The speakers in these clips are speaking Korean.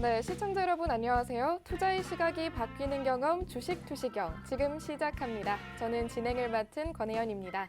네, 시청자 여러분 안녕하세요. 투자의 시각이 바뀌는 경험 주식 투시경 지금 시작합니다. 저는 진행을 맡은 권혜연입니다.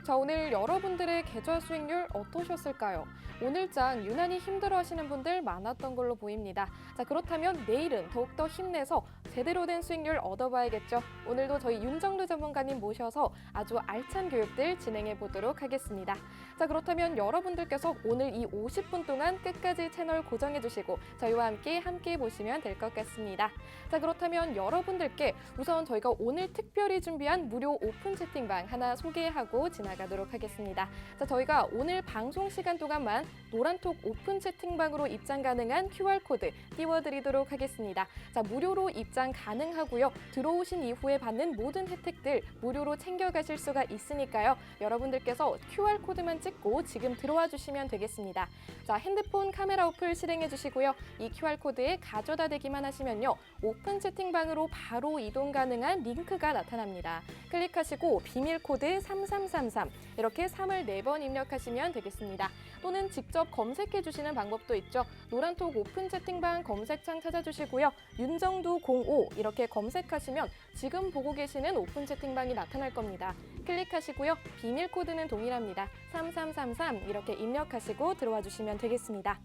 자, 오늘 여러분들의 계좌 수익률 어떠셨을까요? 오늘장 유난히 힘들어하시는 분들 많았던 걸로 보입니다. 자, 그렇다면 내일은 더욱더 힘내서 제대로 된 수익률 얻어봐야겠죠. 오늘도 저희 윤정루 전문가님 모셔서 아주 알찬 교육들 진행해 보도록 하겠습니다. 자, 그렇다면 여러분들께서 오늘 이 50분 동안 끝까지 채널 고정해 주시고 저희와 함께 보시면 될 것 같습니다. 자, 그렇다면 여러분들께 우선 저희가 오늘 특별히 준비한 무료 오픈 채팅방 하나 소개하고 지나가도록 하겠습니다. 자, 저희가 오늘 방송 시간 동안만 노란톡 오픈 채팅방으로 입장 가능한 QR코드 띄워드리도록 하겠습니다. 자, 무료로 입장 가능하고요. 들어오신 이후에 받는 모든 혜택들 무료로 챙겨가실 수가 있으니까요. 여러분들께서 QR코드만 찍고 지금 들어와 주시면 되겠습니다. 자, 핸드폰 카메라 어플 실행해 주시고요. 이 QR코드에 가져다 대기만 하시면요. 오픈 채팅방으로 바로 이동 가능한 링크가 나타납니다. 클릭하시고 비밀코드 3333 이렇게 3을 4번 입력하시면 되겠습니다. 또는 직접 검색해 주시는 방법도 있죠. 노란톡 오픈 채팅방 검색창 찾아주시고요. 윤정두 05 이렇게 검색하시면 지금 보고 계시는 오픈 채팅방이 나타날 겁니다. 클릭하시고요. 비밀 코드는 동일합니다. 3333 이렇게 입력하시고 들어와 주시면 되겠습니다.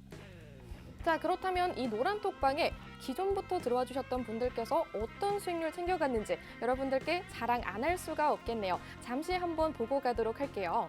자, 그렇다면 이 노란톡방에 기존부터 들어와 주셨던 분들께서 어떤 수익률 챙겨갔는지 여러분들께 자랑 안 할 수가 없겠네요. 잠시 한번 보고 가도록 할게요.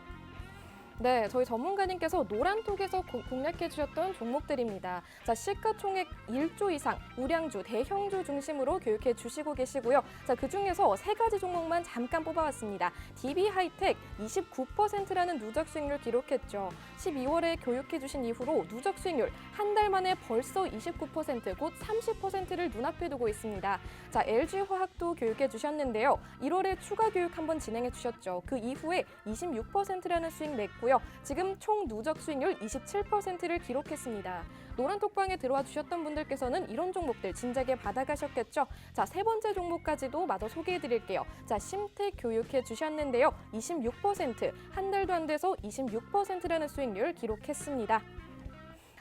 네, 저희 전문가님께서 노란톡에서 공략해 주셨던 종목들입니다. 자, 시가총액 1조 이상 우량주, 대형주 중심으로 교육해 주시고 계시고요. 자, 그중에서 3가지 종목만 잠깐 뽑아왔습니다. DB하이텍 29%라는 누적 수익률 기록했죠. 12월에 교육해 주신 이후로 누적 수익률 한 달 만에 벌써 29%, 곧 30%를 눈앞에 두고 있습니다. 자, LG화학도 교육해 주셨는데요. 1월에 추가 교육 한번 진행해 주셨죠. 그 이후에 26%라는 수익 냈고요. 지금 총 누적 수익률 27%를 기록했습니다. 노란톡방에 들어와 주셨던 분들께서는 이런 종목들 진작에 받아가셨겠죠. 자, 3번째 종목까지도 마저 소개해 드릴게요. 자, 심택 교육해 주셨는데요. 26%, 한 달도 안 돼서 26%라는 수익률 기록했습니다.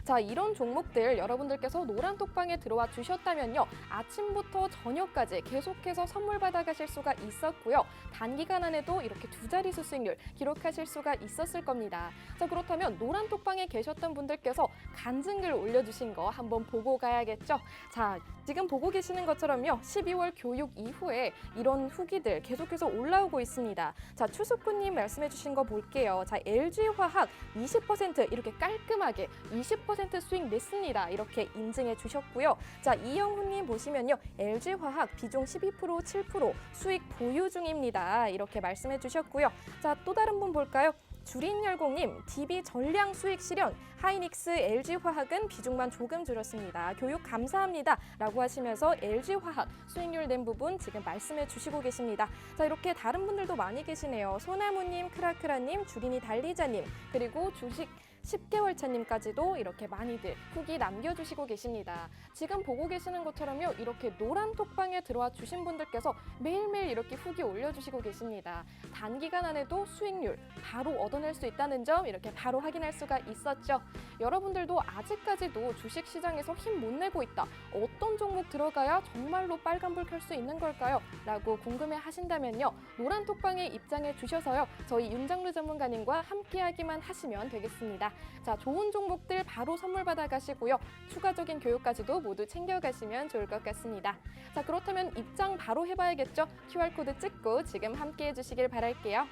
자, 이런 종목들 여러분들께서 노란톡방에 들어와 주셨다면요. 아침부터 저녁까지 계속해서 선물 받아가실 수가 있었고요. 단기간 안에도 이렇게 2자릿수 수익률 기록하실 수가 있었을 겁니다. 자, 그렇다면 노란톡방에 계셨던 분들께서 간증글 올려주신 거 한번 보고 가야겠죠. 자, 지금 보고 계시는 것처럼요. 12월 교육 이후에 이런 후기들 계속해서 올라오고 있습니다. 자, 추수꾼님 말씀해 주신 거 볼게요. 자, LG화학 20% 이렇게 깔끔하게 20% 수익 냈습니다. 이렇게 인증해 주셨고요. 자, 이영훈님 보시면요. LG화학 비중 12%, 7% 수익 보유 중입니다. 이렇게 말씀해 주셨고요. 자, 또 다른 분 볼까요? 주린열공님, DB 전량 수익 실현, 하이닉스, LG화학은 비중만 조금 줄였습니다. 교육 감사합니다. 라고 하시면서 LG화학 수익률 낸 부분 지금 말씀해 주시고 계십니다. 자, 이렇게 다른 분들도 많이 계시네요. 소나무님, 크라크라님, 주린이 달리자님, 그리고 주식 10개월 차님까지도 이렇게 많이들 후기 남겨주시고 계십니다. 지금 보고 계시는 것처럼요. 이렇게 노란 톡방에 들어와 주신 분들께서 매일매일 이렇게 후기 올려주시고 계십니다. 단기간 안에도 수익률 바로 얻어낼 수 있다는 점 이렇게 바로 확인할 수가 있었죠. 여러분들도 아직까지도 주식시장에서 힘 못 내고 있다. 어떤 종목 들어가야 정말로 빨간불 켤 수 있는 걸까요? 라고 궁금해 하신다면요. 노란 톡방에 입장해 주셔서요. 저희 윤정루 전문가님과 함께하기만 하시면 되겠습니다. 자, 좋은 종목들 바로 선물 받아가시고요. 추가적인 교육까지도 모두 챙겨가시면 좋을 것 같습니다. 자, 그렇다면 입장 바로 해봐야겠죠? QR코드 찍고 지금 함께해 주시길 바랄게요.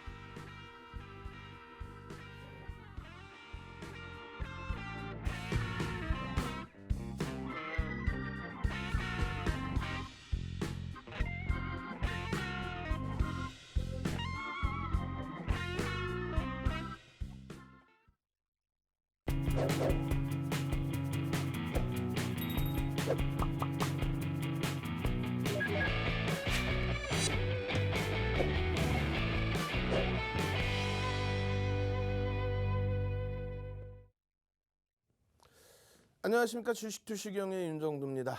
안녕하십니까. 주식투시경의 윤정두입니다.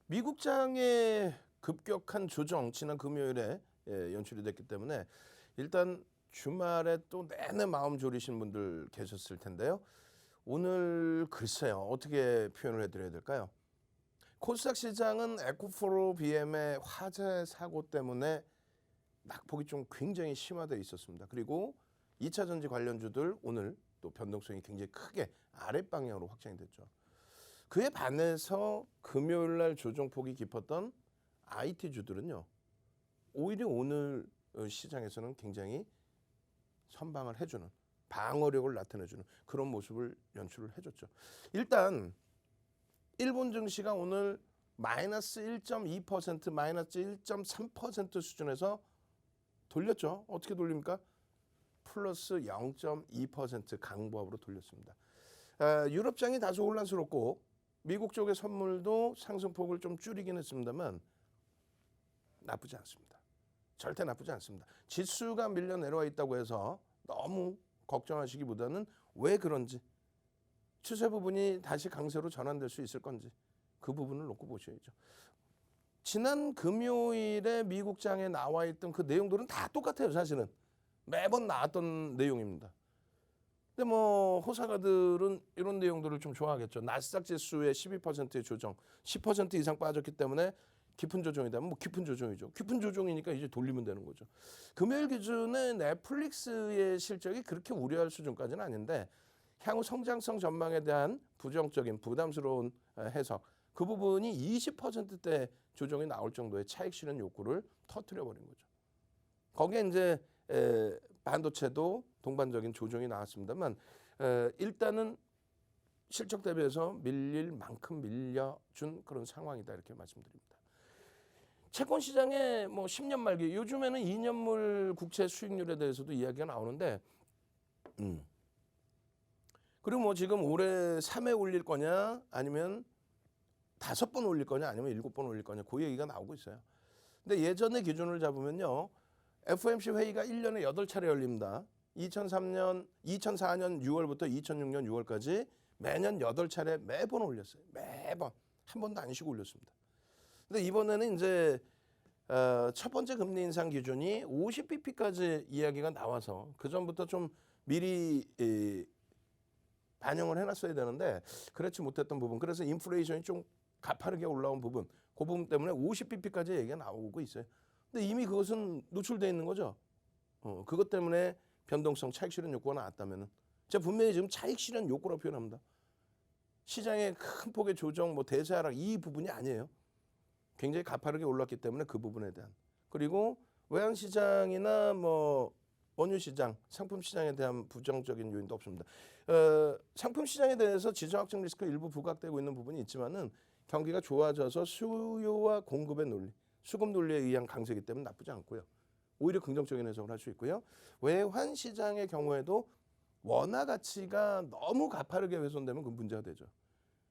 미국장의 급격한 조정 지난 금요일에 연출이 됐기 때문에 일단 주말에 또 내내 마음 졸이신 분들 계셨을 텐데요. 오늘 글쎄요. 어떻게 표현을 해드려야 될까요? 코스닥 시장은 에코프로 BM의 화재 사고 때문에 낙폭이 좀 굉장히 심화되어 있었습니다. 그리고 2차 전지 관련주들 오늘 또 변동성이 굉장히 크게 아랫방향으로 확장이 됐죠. 그에 반해서 금요일 날 조정폭이 깊었던 IT주들은요. 오히려 오늘 시장에서는 굉장히 선방을 해주는 방어력을 나타내주는 그런 모습을 연출을 해줬죠. 일단 일본 증시가 오늘 마이너스 1.2%, 마이너스 1.3% 수준에서 돌렸죠. 어떻게 돌립니까? 플러스 0.2% 강보합으로 돌렸습니다. 유럽장이 다소 혼란스럽고 미국 쪽의 선물도 상승폭을 좀 줄이긴 했습니다만 나쁘지 않습니다. 절대 나쁘지 않습니다. 지수가 밀려 내려와 있다고 해서 너무 걱정하시기보다는 왜 그런지 추세 부분이 다시 강세로 전환될 수 있을 건지 그 부분을 놓고 보셔야죠. 지난 금요일에 미국장에 나와 있던 그 내용들은 다 똑같아요. 사실은 매번 나왔던 내용입니다. 근데 뭐 호사가들은 이런 내용들을 좀 좋아하겠죠. 나스닥 지수의 12%의 조정, 10% 이상 빠졌기 때문에 깊은 조정이다. 뭐 깊은 조정이죠. 깊은 조정이니까 이제 돌리면 되는 거죠. 금요일 기준에 넷플릭스의 실적이 그렇게 우려할 수준까지는 아닌데 향후 성장성 전망에 대한 부정적인 부담스러운 해석 그 부분이 20%대 조정이 나올 정도의 차익 실현 욕구를 터뜨려 버린 거죠. 거기에 이제 반도체도 동반적인 조정이 나왔습니다만 일단은 실적 대비해서 밀릴 만큼 밀려준 그런 상황이다 이렇게 말씀드립니다. 채권 시장에 뭐 10년 말기 요즘에는 2년물 국채 수익률에 대해서도 이야기가 나오는데 그리고 뭐 지금 올해 3회 올릴 거냐 아니면 5번 올릴 거냐 아니면 7번 올릴 거냐 그 얘기가 나오고 있어요. 근데 예전의 기준을 잡으면요. FOMC 회의가 1년에 8차례 열립니다. 2004년 6월부터 2006년 6월까지 매년 8차례 매번 올렸어요. 매번 한 번도 안 쉬고 올렸습니다. 근데 이번에는 이제 첫 번째 금리 인상 기준이 50bp까지 이야기가 나와서 그 전부터 좀 미리 반영을 해놨어야 되는데 그렇지 못했던 부분. 그래서 인플레이션이 좀 가파르게 올라온 부분. 그 부분 때문에 50bp까지 얘기가 나오고 있어요. 근데 이미 그것은 노출되어 있는 거죠. 그것 때문에 변동성 차익 실현 욕구가 나왔다면은 제가 분명히 지금 차익 실현 욕구라고 표현합니다. 시장의 큰 폭의 조정, 뭐 대세 하락 이 부분이 아니에요. 굉장히 가파르게 올랐기 때문에 그 부분에 대한 그리고 외환 시장이나 뭐 원유 시장, 상품 시장에 대한 부정적인 요인도 없습니다. 상품 시장에 대해서 지정학적 리스크 일부 부각되고 있는 부분이 있지만은 경기가 좋아져서 수요와 공급의 논리, 수급 논리에 의한 강세이기 때문에 나쁘지 않고요. 오히려 긍정적인 해석을 할 수 있고요. 외환 시장의 경우에도 원화 가치가 너무 가파르게 훼손되면 그 문제가 되죠.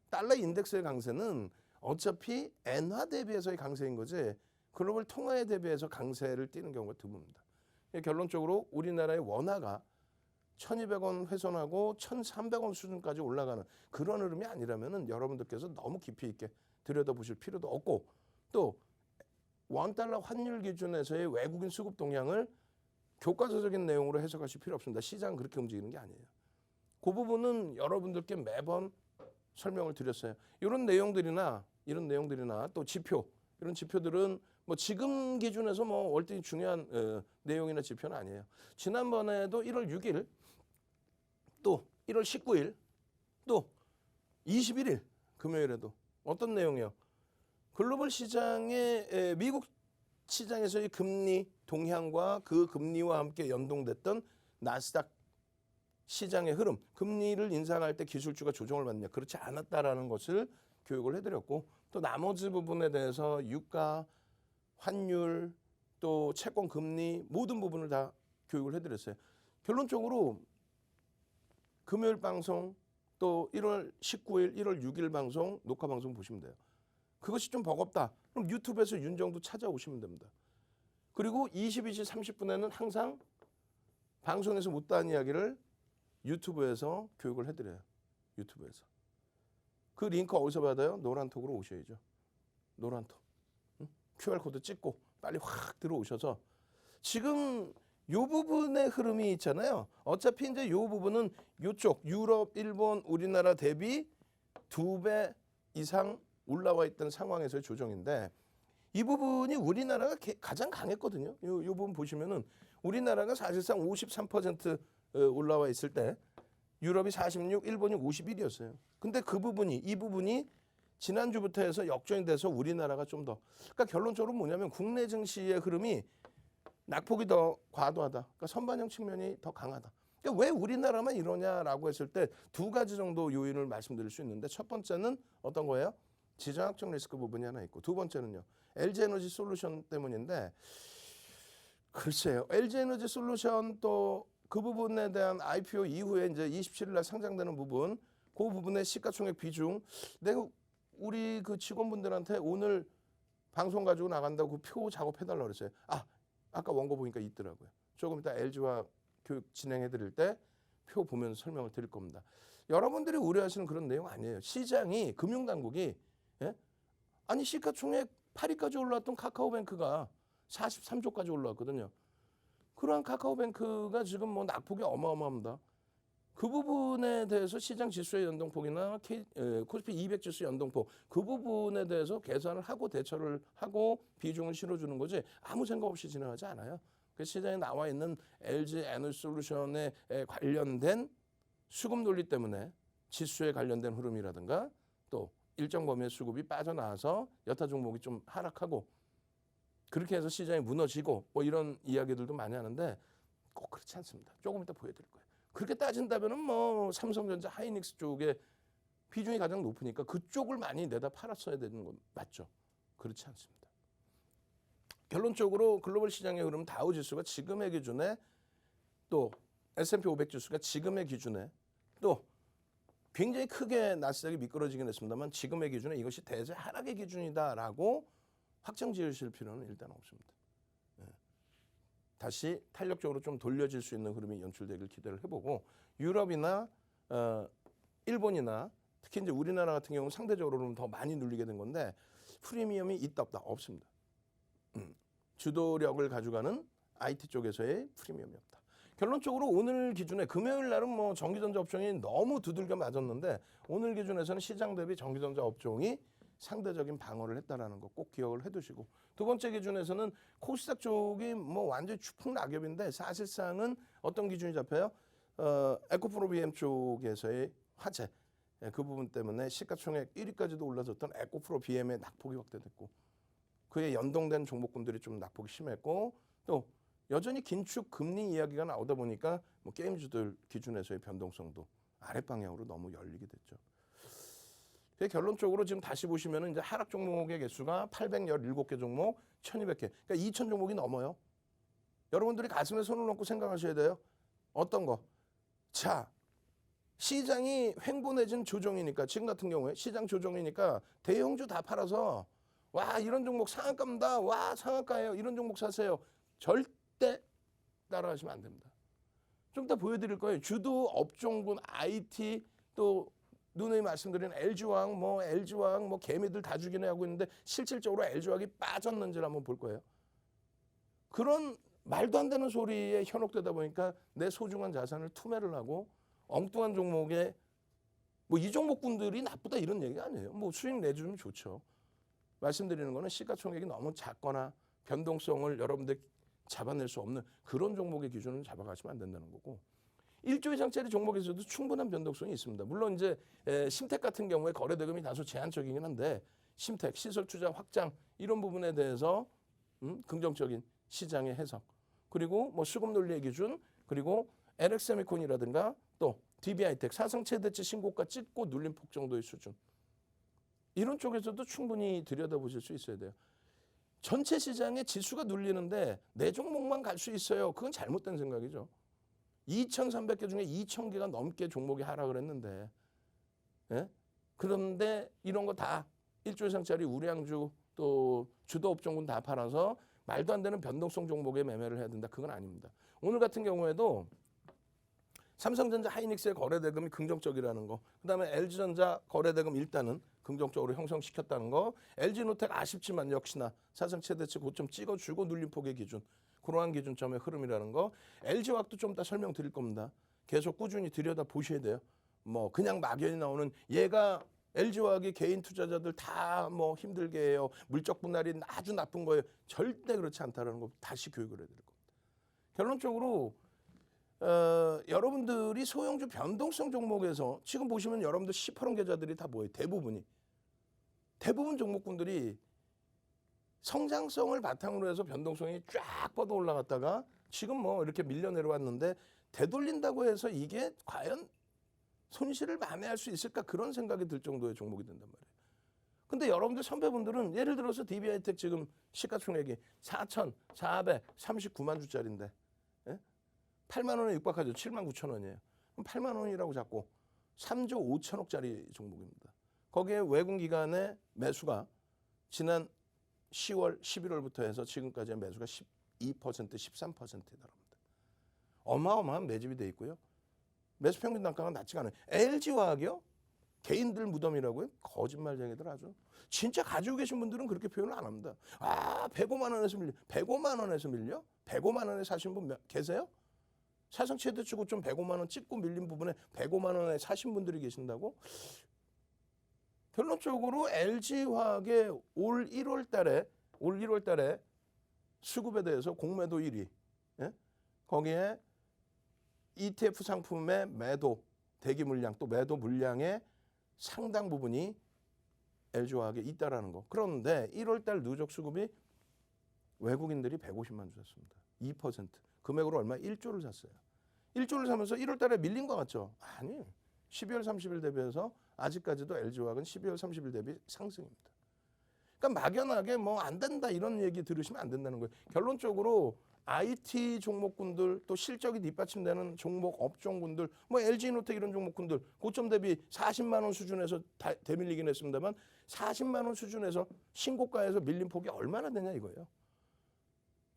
달러 인덱스의 강세는 어차피 엔화 대비해서의 강세인 거지 글로벌 통화에 대비해서 강세를 띠는 경우가 드뭅니다. 결론적으로 우리나라의 원화가 1,200원 훼손하고 1,300원 수준까지 올라가는 그런 흐름이 아니라면 여러분들께서 너무 깊이 있게 들여다보실 필요도 없고 또 원달러 환율 기준에서의 외국인 수급 동향을 교과서적인 내용으로 해석하실 필요 없습니다. 시장은 그렇게 움직이는 게 아니에요. 그 부분은 여러분들께 매번 설명을 드렸어요. 이런 내용들이나 또 지표 이런 지표들은 뭐 지금 기준에서 뭐 월등히 중요한 내용이나 지표는 아니에요. 지난번에도 1월 6일 또 1월 19일 또 21일 금요일에도 어떤 내용이요? 글로벌 시장의 미국 시장에서의 금리 동향과 그 금리와 함께 연동됐던 나스닥 시장의 흐름, 금리를 인상할 때 기술주가 조정을 받느냐 그렇지 않았다라는 것을 교육을 해드렸고 또 나머지 부분에 대해서 유가, 환율, 또 채권 금리 모든 부분을 다 교육을 해드렸어요. 결론적으로 금요일 방송 또 1월 19일, 1월 6일 방송 녹화 방송 보시면 돼요. 그것이 좀 버겁다. 그럼 유튜브에서 윤정도 찾아오시면 됩니다. 그리고 22시 30분에는 항상 방송에서 못다한 이야기를 유튜브에서 교육을 해드려요. 유튜브에서. 그 링크 어디서 받아요? 노란톡으로 오셔야죠. 노란톡. QR코드 찍고 빨리 확 들어오셔서 지금 요 부분의 흐름이 있잖아요. 어차피 이제 요 부분은 요쪽 유럽, 일본, 우리나라 대비 2배 이상 올라와 있던 상황에서의 조정인데 이 부분이 우리나라가 가장 강했거든요. 이 부분 보시면은 우리나라가 사실상 53% 올라와 있을 때 유럽이 46, 일본이 51이었어요. 근데 이 부분이 지난주부터 해서 역전이 돼서 우리나라가 좀 더. 그러니까 결론적으로 뭐냐면 국내 증시의 흐름이 낙폭이 더 과도하다. 그러니까 선반영 측면이 더 강하다. 그러니까 왜 우리나라만 이러냐라고 했을 때 두 가지 정도 요인을 말씀드릴 수 있는데 첫 번째는 어떤 거예요? 지정학적 리스크 부분이 하나 있고 두 번째는요. LG에너지 솔루션 때문인데 글쎄요. LG에너지 솔루션 또 그 부분에 대한 IPO 이후에 이제 27일 날 상장되는 부분 그 부분의 시가총액 비중 내가 우리 그 직원분들한테 오늘 방송 가지고 나간다고 그 표 작업해달라고 그랬어요. 아까 원고 보니까 있더라고요. 조금 이따 LG와 교육 진행해 드릴 때 표 보면서 설명을 드릴 겁니다. 여러분들이 우려하시는 그런 내용 아니에요. 시장이 금융당국이 아니 시가총액 8위까지 올라왔던 카카오뱅크가 43조까지 올라왔거든요. 그러한 카카오뱅크가 지금 뭐 낙폭이 어마어마합니다. 그 부분에 대해서 시장 지수의 연동폭이나 코스피 200 지수 연동폭 그 부분에 대해서 계산을 하고 대처를 하고 비중을 실어주는 거지 아무 생각 없이 진행하지 않아요. 그 시장에 나와 있는 LG 에너지솔루션에 관련된 수급 논리 때문에 지수에 관련된 흐름이라든가 또 일정 범위의 수급이 빠져나와서 여타 종목이 좀 하락하고 그렇게 해서 시장이 무너지고 뭐 이런 이야기들도 많이 하는데 꼭 그렇지 않습니다. 조금 이따 보여드릴 거예요. 그렇게 따진다면은 뭐 삼성전자 하이닉스 쪽에 비중이 가장 높으니까 그쪽을 많이 내다 팔았어야 되는 건 맞죠? 그렇지 않습니다. 결론적으로 글로벌 시장의 흐름 다우 지수가 지금의 기준에 또 S&P 500 지수가 지금의 기준에 또 굉장히 크게 나스닥이 미끄러지긴 했습니다만 지금의 기준에 이것이 대세 하락의 기준이다라고 확정 지으실 필요는 일단 없습니다. 다시 탄력적으로 좀 돌려질 수 있는 흐름이 연출되길 기대를 해보고 유럽이나 일본이나 특히 이제 우리나라 같은 경우는 상대적으로는 더 많이 눌리게 된 건데 프리미엄이 있다 없다 없습니다. 주도력을 가져가는 IT 쪽에서의 프리미엄이 없다. 결론적으로 오늘 기준에 금요일 날은 뭐 전기전자 업종이 너무 두들겨 맞았는데 오늘 기준에서는 시장 대비 전기전자 업종이 상대적인 방어를 했다라는 거 꼭 기억을 해두시고 두 번째 기준에서는 코스닥 쪽이 뭐 완전히 추풍 낙엽인데 사실상은 어떤 기준이 잡혀요? 에코프로 BM 쪽에서의 화재 그 부분 때문에 시가총액 1위까지도 올라섰던 에코프로 BM의 낙폭이 확대됐고 그에 연동된 종목군들이 좀 낙폭이 심했고 또 여전히 긴축 금리 이야기가 나오다 보니까 뭐 게임주들 기준에서의 변동성도 아랫방향으로 너무 열리게 됐죠. 결론적으로 지금 다시 보시면은 이제 하락 종목의 개수가 817개 종목, 1200개. 그러니까 2000 종목이 넘어요. 여러분들이 가슴에 손을 얹고 생각하셔야 돼요. 어떤 거? 자, 시장이 횡보 내진 조정이니까 지금 같은 경우에 시장 조정이니까 대형주 다 팔아서 와 이런 종목 상한가입니다. 와 상한가예요. 이런 종목 사세요. 절대 따라하시면 안 됩니다. 좀 이따 보여드릴 거예요. 주도 업종군 IT 또 누누이 말씀드린 LG화학 뭐 개미들 다 죽이네 하고 있는데 실질적으로 LG화학이 빠졌는지를 한번 볼 거예요. 그런 말도 안 되는 소리에 현혹되다 보니까 내 소중한 자산을 투매를 하고 엉뚱한 종목에 뭐 이 종목군들이 나쁘다 이런 얘기가 아니에요. 뭐 수익 내주면 좋죠. 말씀드리는 거는 시가총액이 너무 작거나 변동성을 여러분들 잡아낼 수 없는 그런 종목의 기준을 잡아가시면 안 된다는 거고 1조 이상짜리 종목에서도 충분한 변동성이 있습니다. 물론 이제 심택 같은 경우에 거래 대금이 다소 제한적이긴 한데 심택, 시설 투자 확장 이런 부분에 대해서 긍정적인 시장의 해석 그리고 뭐 수급 논리의 기준 그리고 LX세미콘이라든가 또 DB하이텍 사상 최대치 신고가 찍고 눌린 폭 정도의 수준 이런 쪽에서도 충분히 들여다보실 수 있어야 돼요. 전체 시장의 지수가 눌리는데 내 종목만 갈 수 있어요. 그건 잘못된 생각이죠. 2,300개 중에 2,000개가 넘게 종목이 하락을 했는데 그런데 이런 거 다 1조 이상짜리 우량주 또 주도 업종군 다 팔아서 말도 안 되는 변동성 종목에 매매를 해야 된다. 그건 아닙니다. 오늘 같은 경우에도 삼성전자 하이닉스의 거래 대금이 긍정적이라는 거 그다음에 LG전자 거래 대금 일단은 긍정적으로 형성시켰다는 거 LG노텍 아쉽지만 역시나 사상 최대치 고점 찍어주고 눌림폭의 기준 그러한 기준점의 흐름이라는 거 LG화학도 좀 이따 설명드릴 겁니다. 계속 꾸준히 들여다 보셔야 돼요. 뭐 그냥 막연히 나오는 얘가 LG화학이 개인 투자자들 다 뭐 힘들게 해요. 물적 분할이 아주 나쁜 거예요. 절대 그렇지 않다라는 거 다시 교육을 해드릴 겁니다. 결론적으로 여러분들이 소형주 변동성 종목에서 지금 보시면 여러분들 18원 계좌들이 다 뭐예요? 대부분 종목군들이 성장성을 바탕으로 해서 변동성이 쫙 뻗어 올라갔다가 지금 뭐 이렇게 밀려 내려왔는데 되돌린다고 해서 이게 과연 손실을 만회할 수 있을까 그런 생각이 들 정도의 종목이 된단 말이에요. 근데 여러분들 선배분들은 예를 들어서 DB하이텍 지금 시가총액이 4,439만 주짜리인데 8만 원에 육박하죠. 7만 9천 원이에요. 그럼 8만 원이라고 잡고 3조 5천억짜리 종목입니다. 거기에 외국 기관의 매수가 지난 10월, 11월부터 해서 지금까지의 매수가 12%, 13%에 달합니다. 어마어마한 매집이 돼 있고요. 매수 평균 단가가 낮지가 않아요. LG화학이요? 개인들 무덤이라고요? 거짓말쟁이들 아주. 진짜 가지고 계신 분들은 그렇게 표현을 안 합니다. 105만 원에서 밀려. 105만 원에서 밀려? 105만 원에 사신 분 계세요? 사상 최대치 고점 105만 원 찍고 밀린 부분에 105만 원에 사신 분들이 계신다고? 결론적으로 LG화학의 올 1월 달에 수급에 대해서 공매도 1위. 거기에 ETF 상품의 매도 대기 물량 또 매도 물량의 상당 부분이 LG화학에 있다라는 거. 그런데 1월 달 누적 수급이 외국인들이 150만 주 샀습니다. 2%. 금액으로 얼마? 1조를 샀어요. 1조를 사면서 1월 달에 밀린 것 같죠? 아니. 12월 30일 대비해서 아직까지도 LG화학은 12월 30일 대비 상승입니다. 그러니까 막연하게 뭐 안 된다 이런 얘기 들으시면 안 된다는 거예요. 결론적으로 IT 종목군들 또 실적이 뒷받침되는 종목 업종군들 뭐 LG노텍 이런 종목군들 고점 대비 40만 원 수준에서 대밀리긴 했습니다만 40만 원 수준에서 신고가에서 밀린 폭이 얼마나 되냐 이거예요.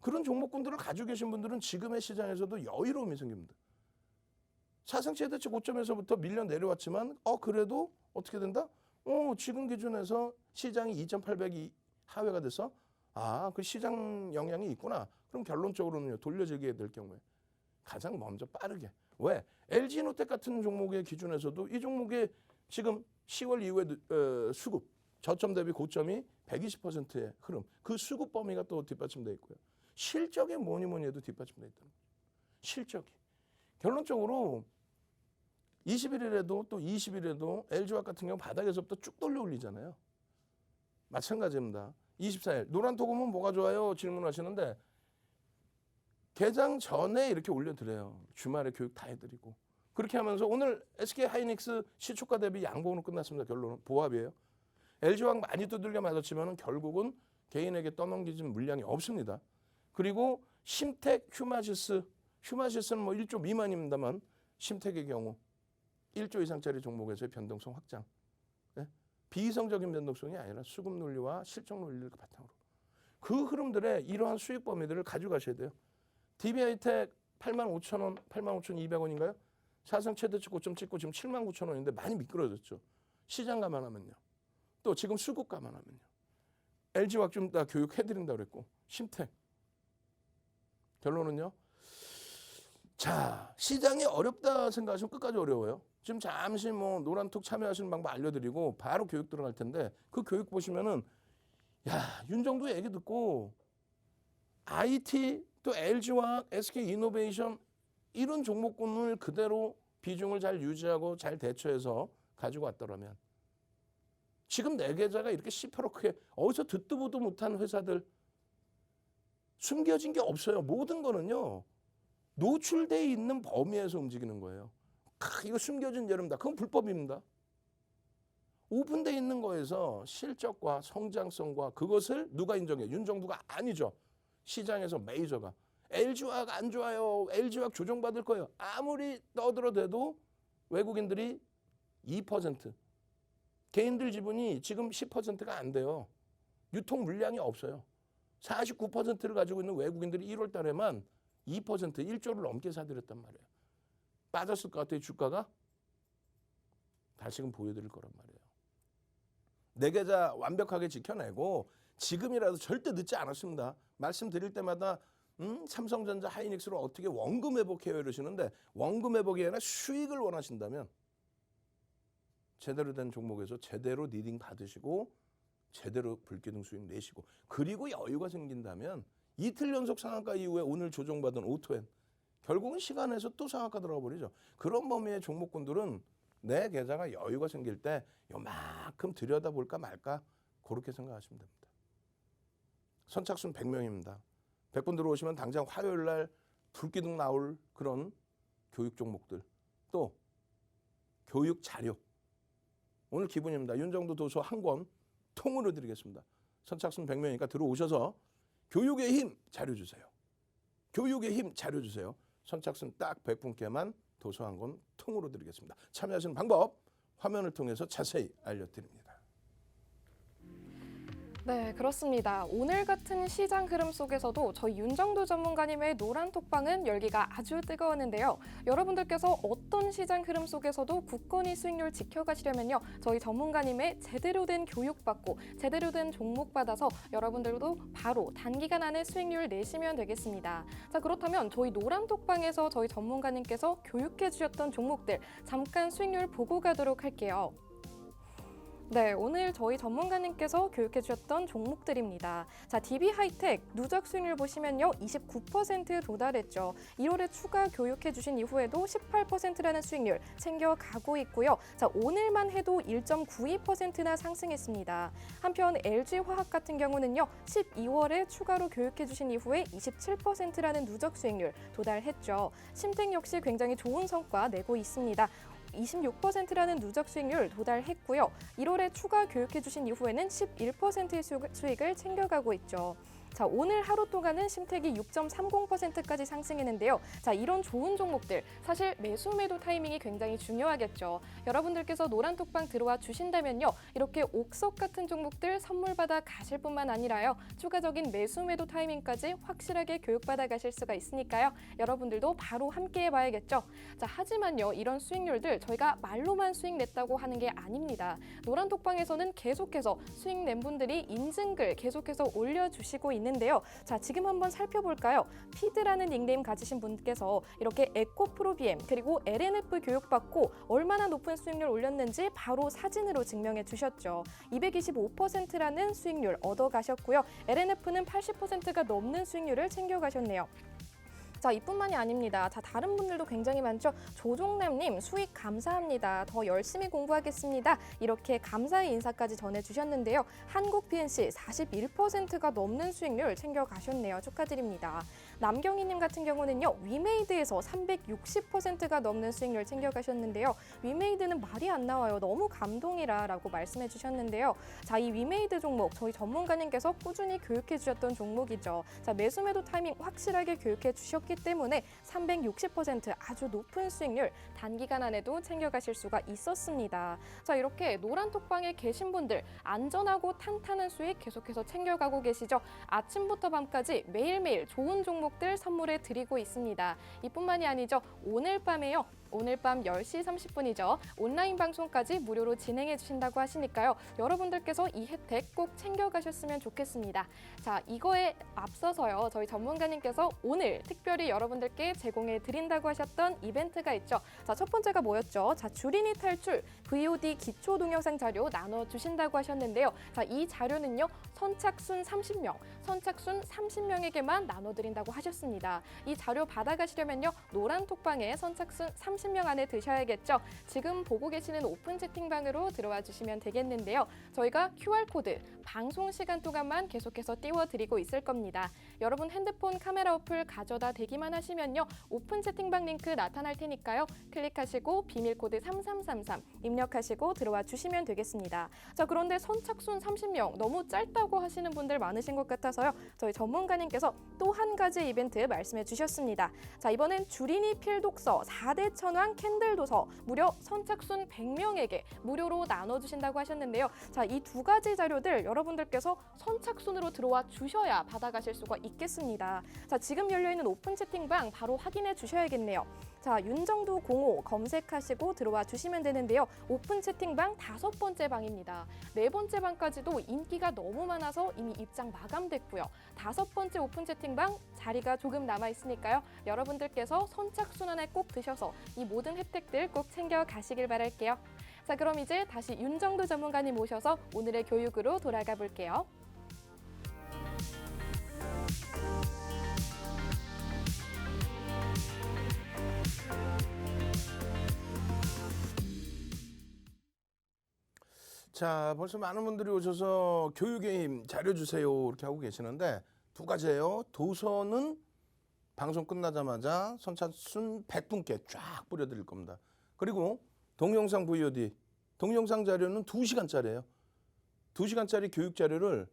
그런 종목군들을 가지고 계신 분들은 지금의 시장에서도 여유로움이 생깁니다. 사상 최대치 고점에서부터 밀려 내려왔지만 그래도 어떻게 된다? 지금 기준에서 시장이 2,800이 하회가 돼서 그 시장 영향이 있구나. 그럼 결론적으로는요. 돌려지게 될 경우에 가장 먼저 빠르게. 왜? LG노텍 같은 종목의 기준에서도 이 종목의 지금 10월 이후에 수급 저점 대비 고점이 120%의 흐름. 그 수급 범위가 또 뒷받침돼 있고요. 실적에 뭐니 해도 뒷받침돼 있다는 거죠. 실적이. 결론적으로 21일에도 또 20일에도 LG화학 같은 경우 바닥에서부터 쭉 돌려 올리잖아요. 마찬가지입니다. 24일 노란토금은 뭐가 좋아요? 질문하시는데 개장 전에 이렇게 올려드려요. 주말에 교육 다 해드리고 그렇게 하면서 오늘 SK하이닉스 시초가 대비 양봉으로 끝났습니다. 결론은 보합이에요. LG화학 많이 두들겨 맞았지만 결국은 개인에게 떠넘기진 물량이 없습니다. 그리고 심택, 휴마시스는 뭐 1조 미만입니다만 심택의 경우 1조 이상짜리 종목에서의 변동성 확장. 비이성적인 변동성이 아니라 수급 논리와 실적 논리를 바탕으로. 그 흐름들의 이러한 수익 범위들을 가져가셔야 돼요. DB하이텍 85,000원, 85,200원인가요? 사상 최대치 고점 찍고 지금 79,000원인데 많이 미끄러졌죠. 시장 감안하면요. 또 지금 수급 감안하면요. LG화학 좀 다 교육해드린다고 그랬고 심택. 결론은요. 자, 시장이 어렵다 생각하시면 끝까지 어려워요. 지금 잠시 뭐 노란톡 참여하시는 방법 알려드리고 바로 교육 들어갈 텐데 그 교육 보시면은 윤정도 얘기 듣고 IT 또 LG화학, SK이노베이션 이런 종목군을 그대로 비중을 잘 유지하고 잘 대처해서 가지고 왔더라면 지금 내 계좌가 이렇게 시퍼렇게 어디서 듣도 보도 못한 회사들 숨겨진 게 없어요. 모든 거는요. 노출되어 있는 범위에서 움직이는 거예요. 이거 숨겨진 여름다. 그건 불법입니다. 오픈되어 있는 거에서 실적과 성장성과 그것을 누가 인정해요? 윤정부가 아니죠. 시장에서 메이저가. LG화학 안 좋아요. LG화학 조정받을 거예요. 아무리 떠들어대도 외국인들이 2%. 개인들 지분이 지금 10%가 안 돼요. 유통 물량이 없어요. 49%를 가지고 있는 외국인들이 1월 달에만 2%, 1조를 넘게 사들였단 말이에요. 빠졌을 것 같아요, 주가가? 다시금 보여드릴 거란 말이에요. 내 계좌 완벽하게 지켜내고 지금이라도 절대 늦지 않았습니다. 말씀드릴 때마다 삼성전자 하이닉스로 어떻게 원금 회복해요 이러시는데 원금 회복이 아니라 수익을 원하신다면 제대로 된 종목에서 제대로 리딩 받으시고 제대로 불기둥 수익 내시고 그리고 여유가 생긴다면 이틀 연속 상한가 이후에 오늘 조정받은 오토엔 결국은 시간에서 또 상한가 들어가 버리죠. 그런 범위의 종목군들은 내 계좌가 여유가 생길 때 요만큼 들여다볼까 말까 그렇게 생각하시면 됩니다. 선착순 100명입니다. 100분 들어오시면 당장 화요일 날 불기둥 나올 그런 교육 종목들 또 교육 자료 오늘 기분입니다. 윤정도 도서 한 권 통으로 드리겠습니다. 선착순 100명이니까 들어오셔서 교육의 힘 자료 주세요. 교육의 힘 자료 주세요. 선착순 딱 100분께만 도서 한 권 통으로 드리겠습니다. 참여하시는 방법 화면을 통해서 자세히 알려드립니다. 네, 그렇습니다. 오늘 같은 시장 흐름 속에서도 저희 윤정도 전문가님의 노란 톡방은 열기가 아주 뜨거웠는데요. 여러분들께서 어떤 시장 흐름 속에서도 굳건히 수익률 지켜가시려면요. 저희 전문가님의 제대로 된 교육받고 제대로 된 종목 받아서 여러분들도 바로 단기간 안에 수익률 내시면 되겠습니다. 자, 그렇다면 저희 노란 톡방에서 저희 전문가님께서 교육해 주셨던 종목들 잠깐 수익률 보고 가도록 할게요. 네, 오늘 저희 전문가님께서 교육해 주셨던 종목들입니다. 자, DB 하이텍 누적 수익률 보시면요. 29% 도달했죠. 1월에 추가 교육해 주신 이후에도 18%라는 수익률 챙겨가고 있고요. 자, 오늘만 해도 1.92%나 상승했습니다. 한편 LG화학 같은 경우는요. 12월에 추가로 교육해 주신 이후에 27%라는 누적 수익률 도달했죠. 심택 역시 굉장히 좋은 성과 내고 있습니다. 26%라는 누적 수익률 도달했고요. 1월에 추가 교육해 주신 이후에는 11%의 수익을 챙겨가고 있죠. 자, 오늘 하루 동안은 심택이 6.30%까지 상승했는데요. 자, 이런 좋은 종목들 사실 매수 매도 타이밍이 굉장히 중요하겠죠. 여러분들께서 노란 톡방 들어와 주신다면요. 이렇게 옥석 같은 종목들 선물 받아 가실 뿐만 아니라요. 추가적인 매수 매도 타이밍까지 확실하게 교육받아 가실 수가 있으니까요. 여러분들도 바로 함께 해봐야겠죠. 자, 하지만요. 이런 수익률들 저희가 말로만 수익 냈다고 하는 게 아닙니다. 노란 톡방에서는 계속해서 수익 낸 분들이 인증글 계속해서 올려주시고 있는데요. 자, 지금 한번 살펴볼까요? 피드라는 닉네임 가지신 분께서 이렇게 에코프로비엠 그리고 LNF 교육받고 얼마나 높은 수익률 올렸는지 바로 사진으로 증명해 주셨죠. 225%라는 수익률 얻어가셨고요. LNF는 80%가 넘는 수익률을 챙겨가셨네요. 자, 이뿐만이 아닙니다. 자, 다른 분들도 굉장히 많죠. 조종남님 수익 감사합니다. 더 열심히 공부하겠습니다. 이렇게 감사의 인사까지 전해주셨는데요. 한국 PNC 41%가 넘는 수익률 챙겨가셨네요. 축하드립니다. 남경희님 같은 경우는요. 위메이드에서 360%가 넘는 수익률 챙겨가셨는데요. 위메이드는 말이 안 나와요. 너무 감동이라고 말씀해 주셨는데요. 자, 이 위메이드 종목 저희 전문가님께서 꾸준히 교육해 주셨던 종목이죠. 자, 매수 매도 타이밍 확실하게 교육해 주셨기 때문에 360% 아주 높은 수익률 단기간 안에도 챙겨가실 수가 있었습니다. 자, 이렇게 노란 톡방에 계신 분들 안전하고 탄탄한 수익 계속해서 챙겨가고 계시죠. 아침부터 밤까지 매일매일 좋은 종목들 선물해 드리고 있습니다. 이뿐만이 아니죠. 오늘 밤에요. 오늘 밤 10시 30분이죠. 온라인 방송까지 무료로 진행해 주신다고 하시니까요. 여러분들께서 이 혜택 꼭 챙겨가셨으면 좋겠습니다. 자, 이거에 앞서서요. 저희 전문가님께서 오늘 특별히 여러분들께 제공해 드린다고 하셨던 이벤트가 있죠. 자, 첫 번째가 뭐였죠? 자, 주린이 탈출 VOD 기초 동영상 자료 나눠주신다고 하셨는데요. 자, 이 자료는요. 선착순 30명에게만 나눠드린다고 하셨습니다. 이 자료 받아가시려면요. 노란 톡방에 선착순 30명 안에 드셔야겠죠. 지금 보고 계시는 오픈 채팅방으로 들어와 주시면 되겠는데요. 저희가 QR코드 방송 시간 동안만 계속해서 띄워드리고 있을 겁니다. 여러분 핸드폰 카메라 어플 가져다 대기만 하시면요. 오픈 채팅방 링크 나타날 테니까요. 클릭하시고 비밀코드 3333 입력하시고 들어와 주시면 되겠습니다. 자, 그런데 선착순 30명 너무 짧다고 하시는 분들 많으신 것 같아서요. 저희 전문가님께서 또 한 가지 이벤트 말씀해 주셨습니다. 자, 이번엔 주린이 필독서 4대 천왕 캔들 도서 무려 선착순 100명에게 무료로 나눠주신다고 하셨는데요. 자, 이 두 가지 자료들 여러분들께서 선착순으로 들어와 주셔야 받아가실 수가 있겠습니다. 자, 지금 열려있는 오픈 채팅방 바로 확인해 주셔야겠네요. 자, 윤정도 05 검색하시고 들어와 주시면 되는데요. 오픈 채팅방 5번째 방입니다. 4번째 방까지도 인기가 너무 많아서 이미 입장 마감됐고요. 5번째 오픈 채팅방 자리가 조금 남아 있으니까요. 여러분들께서 선착순 안에 꼭 드셔서 이 모든 혜택들 꼭 챙겨 가시길 바랄게요. 자, 그럼 이제 다시 윤정도 전문가님 모셔서 오늘의 교육으로 돌아가 볼게요. 자, 벌써 많은 분들이 오셔서 교육의 힘 자료 주세요 이렇게 하고 계시는데 두 가지예요. 도서는 방송 끝나자마자 선착순 100분께 쫙 뿌려드릴 겁니다. 그리고 동영상 VOD, 동영상 자료는 2시간짜리예요. 2시간짜리 교육 자료를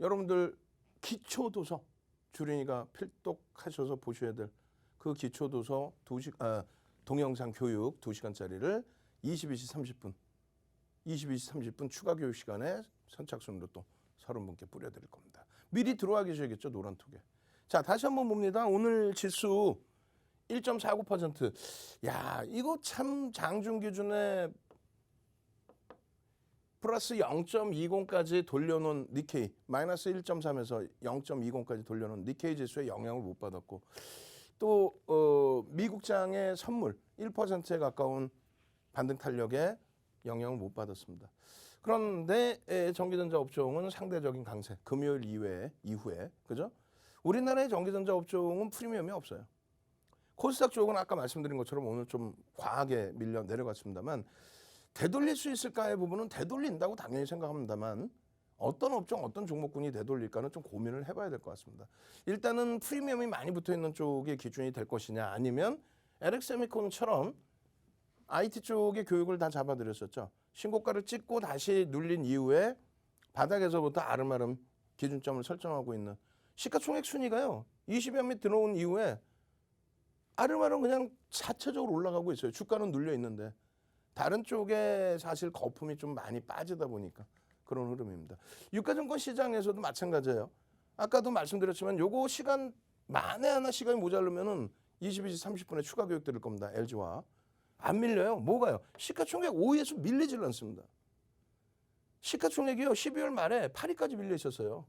여러분들 기초도서, 주린이가 필독하셔서 보셔야 될 그 기초도서 동영상 교육 2시간짜리를 22시 30분, 22시 30분 추가 교육 시간에 선착순으로 또 30분께 뿌려드릴 겁니다. 미리 들어와 계셔야겠죠, 노란톡에. 자, 다시 한번 봅니다. 오늘 지수 1.49%. 야, 이거 참 장중 기준에 플러스 0.20까지 돌려놓은 니케이, 마이너스 1.3에서 0.20까지 돌려놓은 니케이 지수에 영향을 못 받았고, 또 미국장의 선물 1%에 가까운 반등 탄력에 영향을 못 받았습니다. 그런데 전기전자 업종은 상대적인 강세, 금요일 이후에 그죠? 우리나라의 전기전자 업종은 프리미엄이 없어요. 코스닥 쪽은 아까 말씀드린 것처럼 오늘 좀 과하게 밀려 내려갔습니다만, 되돌릴 수 있을까의 부분은 되돌린다고 당연히 생각합니다만, 어떤 업종, 어떤 종목군이 되돌릴까는 좀 고민을 해봐야 될 것 같습니다. 일단은 프리미엄이 많이 붙어있는 쪽의 기준이 될 것이냐, 아니면 LX세미콘처럼 IT 쪽의 교육을 다 잡아드렸었죠. 신고가를 찍고 다시 눌린 이후에 바닥에서부터 아름아름 기준점을 설정하고 있는 시가총액 순위가요, 20여 미 들어온 이후에 아름아름 그냥 자체적으로 올라가고 있어요. 주가는 눌려 있는데 다른 쪽에 사실 거품이 좀 많이 빠지다 보니까 그런 흐름입니다. 유가증권 시장에서도 마찬가지예요. 아까도 말씀드렸지만 요거 시간 만에 하나 시간이 모자르면은 22시 30분에 추가 교육 드릴 겁니다. LG와 안 밀려요. 뭐가요? 시가총액 5위에서 밀리질 않습니다. 시가총액이요 12월 말에 8위까지 밀려 있었어요.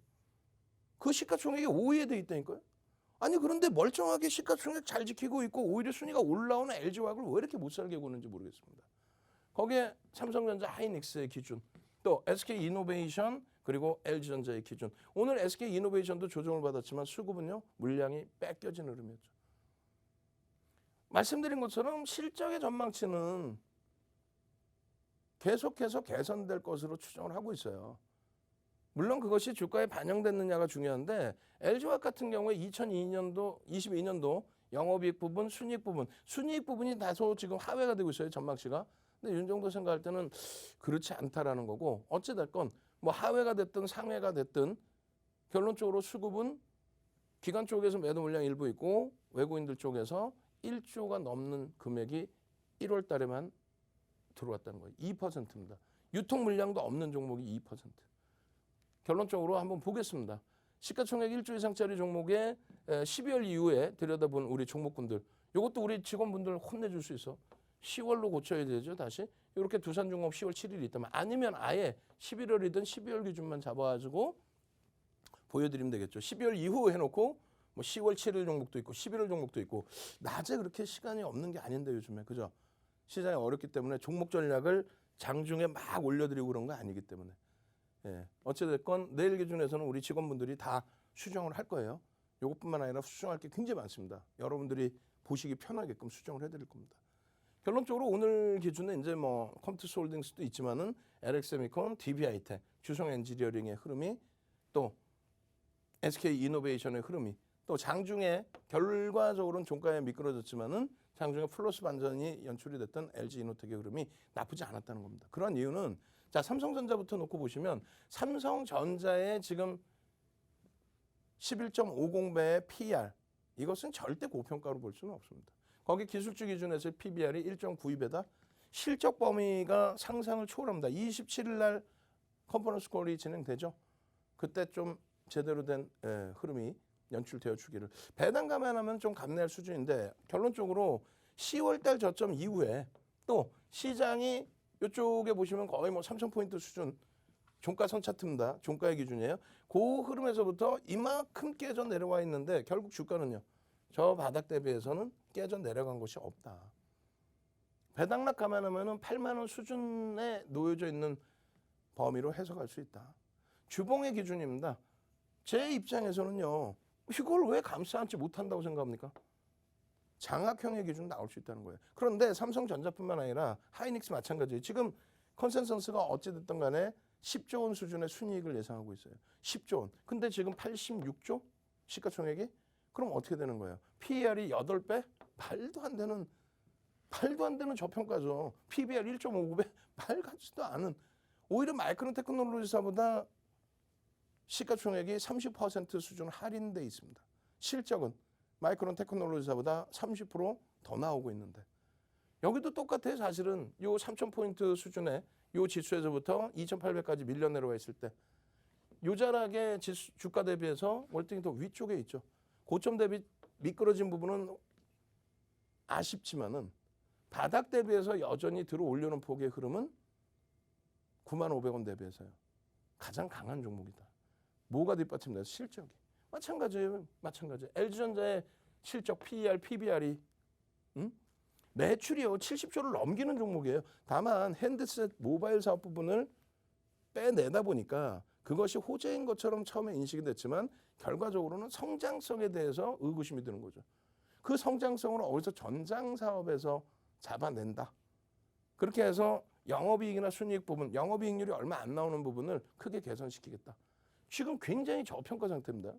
그 시가총액이 5위에 돼 있다니까요. 아니 그런데 멀쩡하게 시가총액 잘 지키고 있고 오히려 순위가 올라오는 LG화학을 왜 이렇게 못 살게 구는지 모르겠습니다. 거기에 삼성전자 하이닉스의 기준, 또 SK이노베이션 그리고 LG전자의 기준. 오늘 SK이노베이션도 조정을 받았지만 수급은요 물량이 뺏겨진 흐름이었죠. 말씀드린 것처럼 실적의 전망치는 계속해서 개선될 것으로 추정을 하고 있어요. 물론 그것이 주가에 반영됐느냐가 중요한데 LG화학 같은 경우에 22년도 영업이익 부분, 순이익 부분이 다소 지금 하회가 되고 있어요. 전망치가. 근데 윤정도 생각할 때는 그렇지 않다라는 거고, 어찌됐건 뭐 하회가 됐든 상회가 됐든 결론적으로 수급은 기관 쪽에서 매도 물량 일부 있고 외국인들 쪽에서 1조가 넘는 금액이 1월 달에만 들어왔다는 거예요. 2%입니다. 유통 물량도 없는 종목이 2%. 결론적으로 한번 보겠습니다. 시가총액 1조 이상짜리 종목에 12월 이후에 들여다본 우리 종목군들, 이것도 우리 직원분들 혼내줄 수 있어. 10월로 고쳐야 되죠. 다시 이렇게 두산중공업 10월 7일이 있다면, 아니면 아예 11월이든 12월 기준만 잡아가지고 보여드리면 되겠죠. 12월 이후 해놓고 뭐 10월 7일 종목도 있고 11월 종목도 있고, 낮에 그렇게 시간이 없는 게 아닌데 요즘에, 그죠? 시장이 어렵기 때문에 종목 전략을 장중에 막 올려드리고 그런 거 아니기 때문에, 예, 어찌됐건 내일 기준에서는 우리 직원분들이 다 수정을 할 거예요. 이것뿐만 아니라 수정할 게 굉장히 많습니다. 여러분들이 보시기 편하게끔 수정을 해드릴 겁니다. 결론적으로 오늘 기준에 이제 뭐 컴투스홀딩스도 있지만은 LX세미콘, DB하이텍, 주성엔지니어링의 흐름이, 또 SK이노베이션의 흐름이, 또 장중에 결과적으로는 종가에 미끄러졌지만은 장중에 플러스 반전이 연출이 됐던 LG이노텍의 흐름이 나쁘지 않았다는 겁니다. 그런 이유는, 자, 삼성전자부터 놓고 보시면 삼성전자의 지금 11.50배의 PR, 이것은 절대 고평가로 볼 수는 없습니다. 거기 기술주 기준에서 PBR이 1.92배다. 실적 범위가 상상을 초월합니다. 27일 날 컨퍼런스 콜이 진행되죠. 그때 좀 제대로 된 흐름이 연출되어 주기를. 배당 감안하면 좀 감내할 수준인데, 결론적으로 10월 달 저점 이후에 또 시장이 이쪽에 보시면 거의 뭐 3,000포인트 수준 종가 선차트입니다. 종가의 기준이에요. 그 흐름에서부터 이만큼 깨져 내려와 있는데 결국 주가는요, 저 바닥 대비해서는 깨져 내려간 것이 없다. 배당락 감안하면은 8만 원 수준에 놓여져 있는 범위로 해석할 수 있다. 주봉의 기준입니다. 제 입장에서는요. 이걸 왜 감싸 안지 못한다고 생각합니까? 장악형의 기준 나올 수 있다는 거예요. 그런데 삼성전자뿐만 아니라 하이닉스 마찬가지예요. 지금 컨센서스가 어찌됐든 간에 10조 원 수준의 순이익을 예상하고 있어요. 10조 원. 근데 지금 86조 시가총액이? 그럼 어떻게 되는 거예요? PER이 8배? 말도 안 되는 저평가죠. PBR 1.59배? 말 같지도 않은. 오히려 마이크론 테크놀로지사보다 시가총액이 30% 수준 할인돼 있습니다. 실적은 마이크론 테크놀로지사보다 30%더 나오고 있는데 여기도 똑같아요. 사실은 요 3,000포인트 수준의 요 지수에서부터 2,800까지 밀려 내려와 있을 때 요자락의 주가 대비해서 월등히 더 위쪽에 있죠. 고점 대비 미끄러진 부분은 아쉽지만은 바닥 대비해서 여전히 들어 올려놓은 폭의 흐름은 95,500원 대비해서요. 가장 강한 종목이다. 뭐가 뒷받침돼서 실적이. 마찬가지예요. LG전자의 실적 PER, PBR이 매출이요 70조를 넘기는 종목이에요. 다만 핸드셋 모바일 사업 부분을 빼내다 보니까 그것이 호재인 것처럼 처음에 인식이 됐지만 결과적으로는 성장성에 대해서 의구심이 드는 거죠. 그 성장성을 어디서 전장 사업에서 잡아낸다. 그렇게 해서 영업이익이나 순이익 부분, 영업이익률이 얼마 안 나오는 부분을 크게 개선시키겠다. 지금 굉장히 저평가 상태입니다.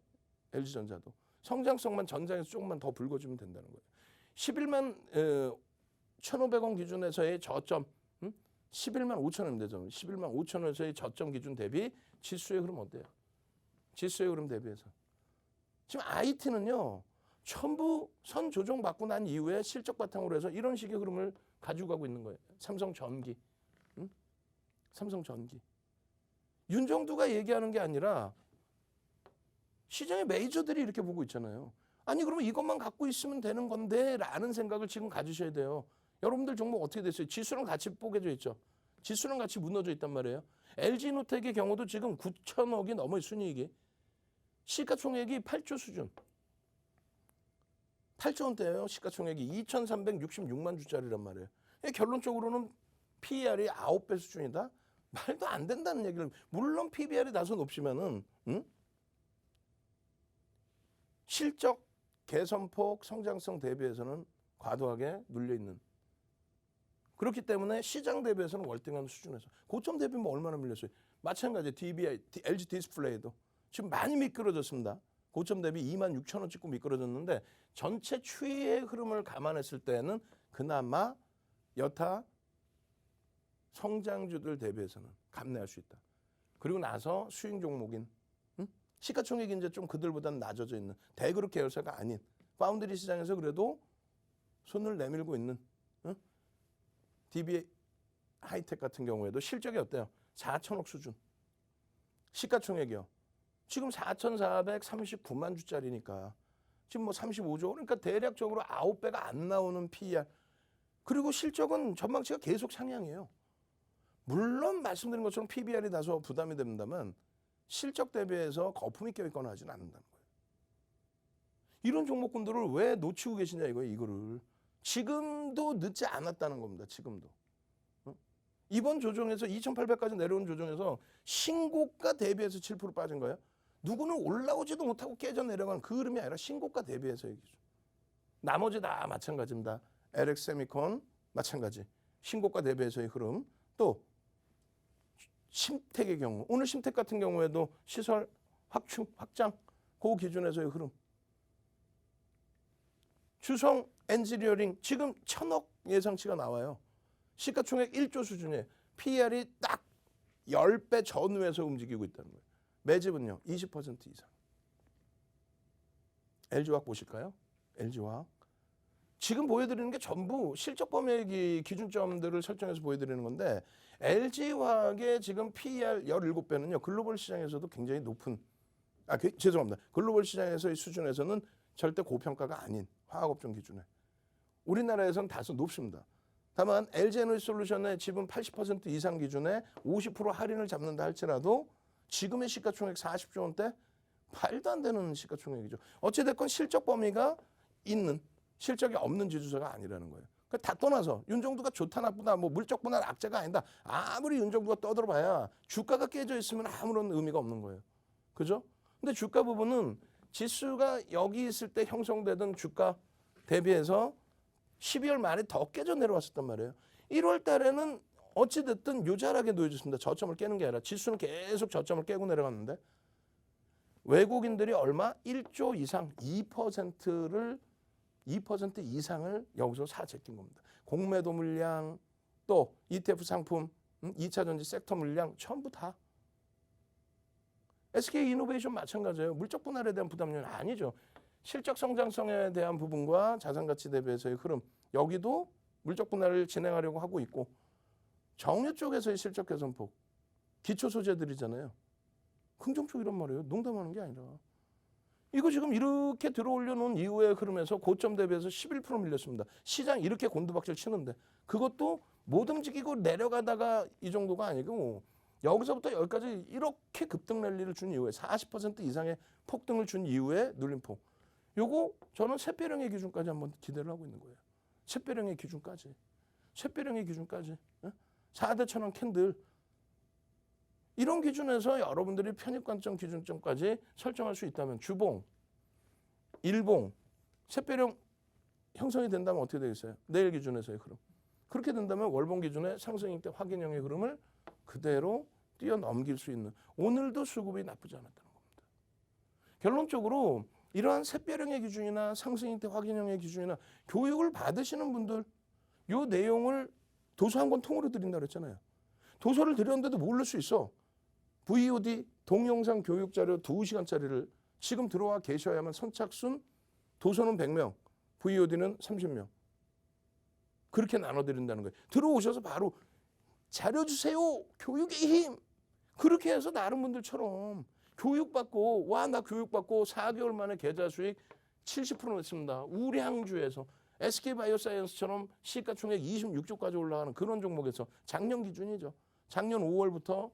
LG전자도. 성장성만 전장에서 조금만 더 불거주면 된다는 거예요. 11만 1,500원 기준에서의 저점, 11만 5천원이면 되죠. 11만 5천원에서의 저점 기준 대비 지수의 흐름 어때요? 지수의 흐름 대비해서. 지금 IT는요. 전부 선 조정 받고 난 이후에 실적 바탕으로 해서 이런 식의 흐름을 가지고 가고 있는 거예요. 삼성전기. 삼성전기. 윤정두가 얘기하는 게 아니라 시장의 메이저들이 이렇게 보고 있잖아요. 아니 그러면 이것만 갖고 있으면 되는 건데 라는 생각을 지금 가지셔야 돼요. 여러분들 종목 어떻게 됐어요? 지수랑 같이 뽀개져 있죠. 지수랑 같이 무너져 있단 말이에요. LG노텍의 경우도 지금 9천억이 넘어요. 순이익이. 시가총액이 8조 수준. 8조 원대예요. 시가총액이 2,366만 주짜리란 말이에요. 결론적으로는 PER이 9배 수준이다? 말도 안 된다는 얘기를. 물론 PBR이 다소 높지만은 실적 개선폭 성장성 대비해서는 과도하게 눌려있는. 그렇기 때문에 시장 대비해서는 월등한 수준에서. 고점 대비면 얼마나 밀렸어요. 마찬가지 DBI, LG 디스플레이도 지금 많이 미끄러졌습니다. 고점 대비 26,000원 찍고 미끄러졌는데 전체 추이의 흐름을 감안했을 때는 그나마 여타 성장주들 대비해서는 감내할 수 있다. 그리고 나서 수익 종목인 시가총액이 이제 좀 그들보다는 낮아져 있는 대그룹 계열사가 아닌 파운드리 시장에서 그래도 손을 내밀고 있는 DB 하이텍 같은 경우에도 실적이 어때요? 4천억 수준. 시가총액이요. 지금 4,439만 주짜리니까 지금 뭐 35조 그러니까 대략적으로 9배가 안 나오는 PER. 그리고 실적은 전망치가 계속 상향이에요. 물론 말씀드린 것처럼 PBR이 다소 부담이 됩니다만 실적 대비해서 거품이 껴있거나 하지는 않는다는 거예요. 이런 종목군들을 왜 놓치고 계시냐 이거예요. 이거를. 지금도 늦지 않았다는 겁니다. 지금도. 이번 조정에서 2,800까지 내려온 조정에서 신고가 대비해서 7% 빠진 거예요. 누구는 올라오지도 못하고 깨져 내려간 그 흐름이 아니라 신고가 대비해서 얘기죠. 나머지 다 마찬가지입니다. LX 세미콘 마찬가지. 신고가 대비해서의 흐름. 또 심택의 경우. 오늘 심택 같은 경우에도 시설 확충, 확장. 그 기준에서의 흐름. 주성 엔지니어링 지금 1,000억 예상치가 나와요. 시가총액 1조 수준에 PER이 딱 10배 전후에서 움직이고 있다는 거예요. 매집은요 20% 이상. LG화학 보실까요? LG화학. 지금 보여드리는 게 전부 실적 범위 기준점들을 설정해서 보여드리는 건데 LG화학의 지금 PER 17배는요. 글로벌 시장에서도 굉장히 높은 죄송합니다. 글로벌 시장에서의 수준에서는 절대 고평가가 아닌 화학업종 기준에. 우리나라에서는 다소 높습니다. 다만 LG에너지솔루션의 지분 80% 이상 기준에 50% 할인을 잡는다 할지라도 지금의 시가총액 40조 원대 말도 안 되는 시가총액이죠. 어찌됐건 실적 범위가 있는 실적이 없는 지주사가 아니라는 거예요. 다 떠나서 윤정두가 좋다 나쁘다 뭐 물적 분할 악재가 아니다. 아무리 윤정두가 떠들어봐야 주가가 깨져 있으면 아무런 의미가 없는 거예요. 그죠? 근데 주가 부분은 지수가 여기 있을 때 형성되던 주가 대비해서 12월 말에 더 깨져 내려왔었단 말이에요. 1월 달에는 어찌됐든 요자하게 놓여졌습니다. 저점을 깨는 게 아니라 지수는 계속 저점을 깨고 내려갔는데 외국인들이 얼마? 1조 이상 2% 이상을 여기서 사재낀 겁니다. 공매도 물량 또 ETF 상품 2차 전지 섹터 물량 전부 다 SK이노베이션 마찬가지예요. 물적 분할에 대한 부담률은 아니죠. 실적 성장성에 대한 부분과 자산가치 대비해서의 흐름 여기도 물적 분할을 진행하려고 하고 있고 정유 쪽에서의 실적 개선폭 기초 소재들이잖아요. 긍정적 이란 말이에요. 농담하는 게 아니라 이거 지금 이렇게 들어올려 놓은 이후의 흐름에서 고점 대비해서 11% 밀렸습니다. 시장 이렇게 곤두박질 치는데 그것도 못 움직이고 내려가다가 이 정도가 아니고 여기서부터 여기까지 이렇게 급등 랠리를 준 이후에 40% 이상의 폭등을 준 이후에 눌림폭. 요거 저는 샛별형의 기준까지 한번 기대를 하고 있는 거예요. 샛별형의 기준까지. 4대 천원 캔들. 이런 기준에서 여러분들이 편입관점 기준점까지 설정할 수 있다면 주봉, 일봉, 샛별형 형성이 된다면 어떻게 되겠어요? 내일 기준에서의 흐름. 그렇게 된다면 월봉 기준의 상승일 때 확인형의 흐름을 그대로 뛰어넘길 수 있는 오늘도 수급이 나쁘지 않았다는 겁니다. 결론적으로 이러한 샛별형의 기준이나 상승일 때 확인형의 기준이나 교육을 받으시는 분들 요 내용을 도서 한 권 통으로 드린다고 그랬잖아요. 도서를 드렸는데도 모를 수 있어. VOD 동영상 교육자료 2시간짜리를 지금 들어와 계셔야만 선착순 도서는 100명, VOD는 30명. 그렇게 나눠드린다는 거예요. 들어오셔서 바로 자료 주세요. 교육의 힘. 그렇게 해서 다른 분들처럼 교육받고 와 나 교육받고 4개월 만에 계좌 수익 70% 냈습니다. 우량주에서 SK바이오사이언스처럼 시가총액 26조까지 올라가는 그런 종목에서 작년 기준이죠. 작년 5월부터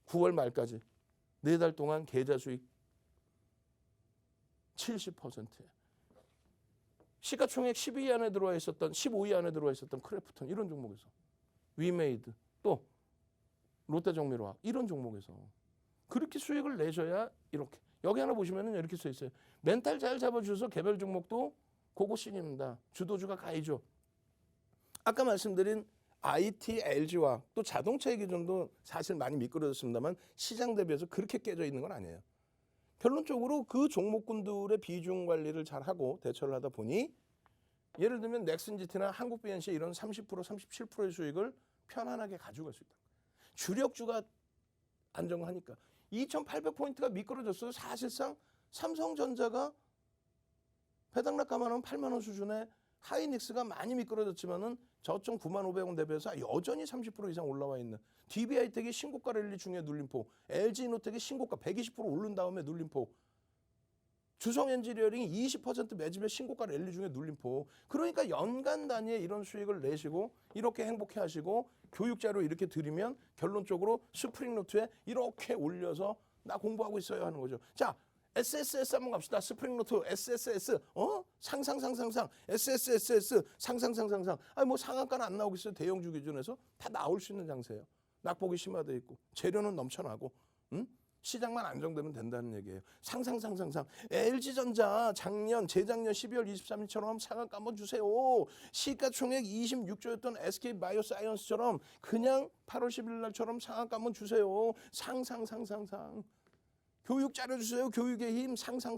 9월 말까지 4달 동안 계좌 수익 70%. 시가총액 12위 안에 들어와 있었던 15위 안에 들어와 있었던 크래프톤 이런 종목에서 위메이드 또 롯데정밀화학 이런 종목에서 그렇게 수익을 내셔야 이렇게 여기 하나 보시면은 이렇게 써 있어요. 멘탈 잘 잡아주셔서 개별 종목도 고고싱입니다. 주도주가 가이죠. 아까 말씀드린 IT, LG와 또 자동차의 기준도 사실 많이 미끄러졌습니다만 시장 대비해서 그렇게 깨져 있는 건 아니에요. 결론적으로 그 종목군들의 비중 관리를 잘하고 대처를 하다 보니 예를 들면 넥슨GT나 한국BNC 이런 30%, 37%의 수익을 편안하게 가져갈 수 있다. 주력주가 안정하니까 2,800포인트가 미끄러졌어요. 사실상 삼성전자가 배당락 감안하면 8만 원 수준의 하이닉스가 많이 미끄러졌지만은 저점 9,500원 대비해서 여전히 30% 이상 올라와 있는 DB하이텍이 신고가 랠리 중에 눌림폭, LG이노텍이 신고가 120% 오른 다음에 눌림폭, 주성엔지니어링이 20% 매집의 신고가 랠리 중에 눌림폭. 그러니까 연간 단위에 이런 수익을 내시고 이렇게 행복해 하시고 교육자료 이렇게 드리면 결론적으로 스프링노트에 이렇게 올려서 나 공부하고 있어요 하는 거죠. 자, SSS 한번 갑시다. 스프링노트 SSS 상상 SSS 상상 아니 뭐 상한가는 안 나오겠어요. 대형주 기준에서 다 나올 수 있는 장세예요. 낙폭이 심화돼 있고 재료는 넘쳐나고 시장만 안정되면 된다는 얘기예요. 상상 LG전자 재작년 12월 23일처럼 상한가 한번 주세요. 시가총액 26조였던 SK바이오사이언스처럼 그냥 8월 11일 날처럼 상한가 한번 주세요. 상상 교육 자료 주세요. 교육의 힘 상상.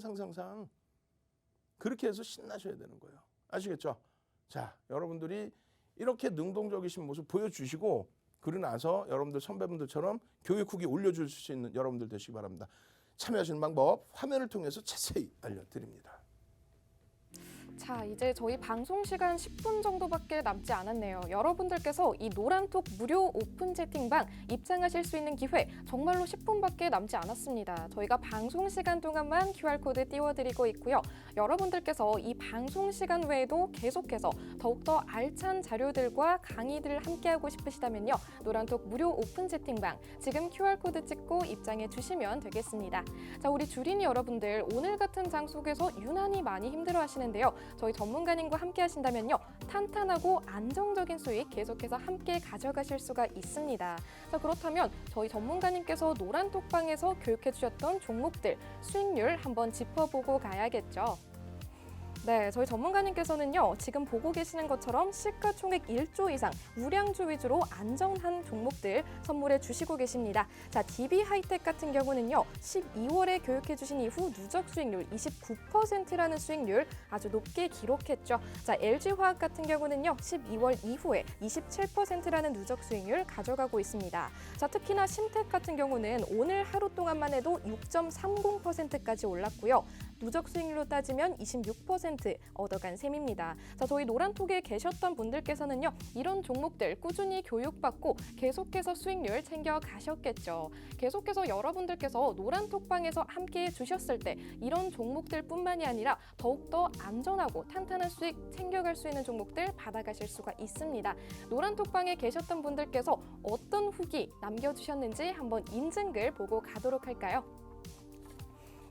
그렇게 해서 신나셔야 되는 거예요. 아시겠죠? 자, 여러분들이 이렇게 능동적이신 모습 보여주시고 그러고 나서 여러분들 선배분들처럼 교육 후기 올려줄 수 있는 여러분들 되시기 바랍니다. 참여하시는 방법 화면을 통해서 자세히 알려드립니다. 자, 이제 저희 방송 시간 10분 정도밖에 남지 않았네요. 여러분들께서 이 노란톡 무료 오픈 채팅방 입장하실 수 있는 기회 정말로 10분밖에 남지 않았습니다. 저희가 방송 시간 동안만 QR코드 띄워드리고 있고요. 여러분들께서 이 방송 시간 외에도 계속해서 더욱더 알찬 자료들과 강의들을 함께하고 싶으시다면요. 노란톡 무료 오픈 채팅방 지금 QR코드 찍고 입장해 주시면 되겠습니다. 자, 우리 주린이 여러분들 오늘 같은 장 속에서 유난히 많이 힘들어 하시는데요. 저희 전문가님과 함께 하신다면요. 탄탄하고 안정적인 수익 계속해서 함께 가져가실 수가 있습니다. 자, 그렇다면 저희 전문가님께서 노란톡방에서 교육해 주셨던 종목들 수익률 한번 짚어보고 가야겠죠. 네, 저희 전문가님께서는요, 지금 보고 계시는 것처럼 시가총액 1조 이상 우량주 위주로 안정한 종목들 선물해 주시고 계십니다. 자, DB 하이텍 같은 경우는요, 12월에 교육해 주신 이후 누적 수익률 29%라는 수익률 아주 높게 기록했죠. 자, LG화학 같은 경우는요, 12월 이후에 27%라는 누적 수익률 가져가고 있습니다. 자, 특히나 심텍 같은 경우는 오늘 하루 동안만 해도 6.30%까지 올랐고요. 누적 수익률로 따지면 26% 얻어간 셈입니다. 자, 저희 노란톡에 계셨던 분들께서는요, 이런 종목들 꾸준히 교육받고 계속해서 수익률 챙겨 가셨겠죠. 계속해서 여러분들께서 노란톡방에서 함께 해주셨을 때 이런 종목들 뿐만이 아니라 더욱더 안전하고 탄탄한 수익 챙겨갈 수 있는 종목들 받아가실 수가 있습니다. 노란톡방에 계셨던 분들께서 어떤 후기 남겨주셨는지 한번 인증글 보고 가도록 할까요?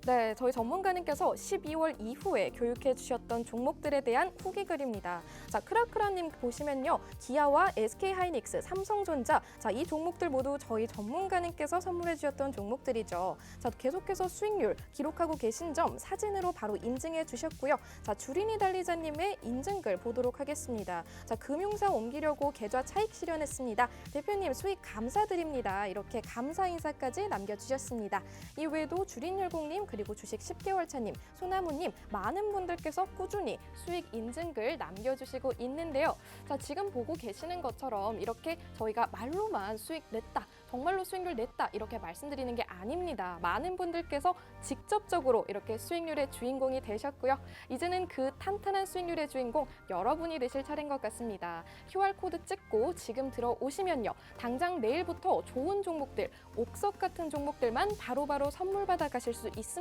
네, 저희 전문가님께서 12월 이후에 교육해 주셨던 종목들에 대한 후기 글입니다. 자, 크라크라님 보시면요. 기아와 SK하이닉스, 삼성전자, 자, 이 종목들 모두 저희 전문가님께서 선물해 주셨던 종목들이죠. 자, 계속해서 수익률 기록하고 계신 점 사진으로 바로 인증해 주셨고요. 자, 주린이 달리자님의 인증글 보도록 하겠습니다. 자, 금융사 옮기려고 계좌 차익 실현했습니다. 대표님 수익 감사드립니다. 이렇게 감사 인사까지 남겨주셨습니다. 이외에도 주린열공님 그리고 주식 10개월 차님, 소나무님 많은 분들께서 꾸준히 수익 인증글 남겨주시고 있는데요. 자, 지금 보고 계시는 것처럼 이렇게 저희가 말로만 수익 냈다, 정말로 수익률 냈다 이렇게 말씀드리는 게 아닙니다. 많은 분들께서 직접적으로 이렇게 수익률의 주인공이 되셨고요. 이제는 그 탄탄한 수익률의 주인공 여러분이 되실 차례인 것 같습니다. QR코드 찍고 지금 들어오시면요. 당장 내일부터 좋은 종목들, 옥석 같은 종목들만 바로바로 선물 받아 가실 수 있습니다.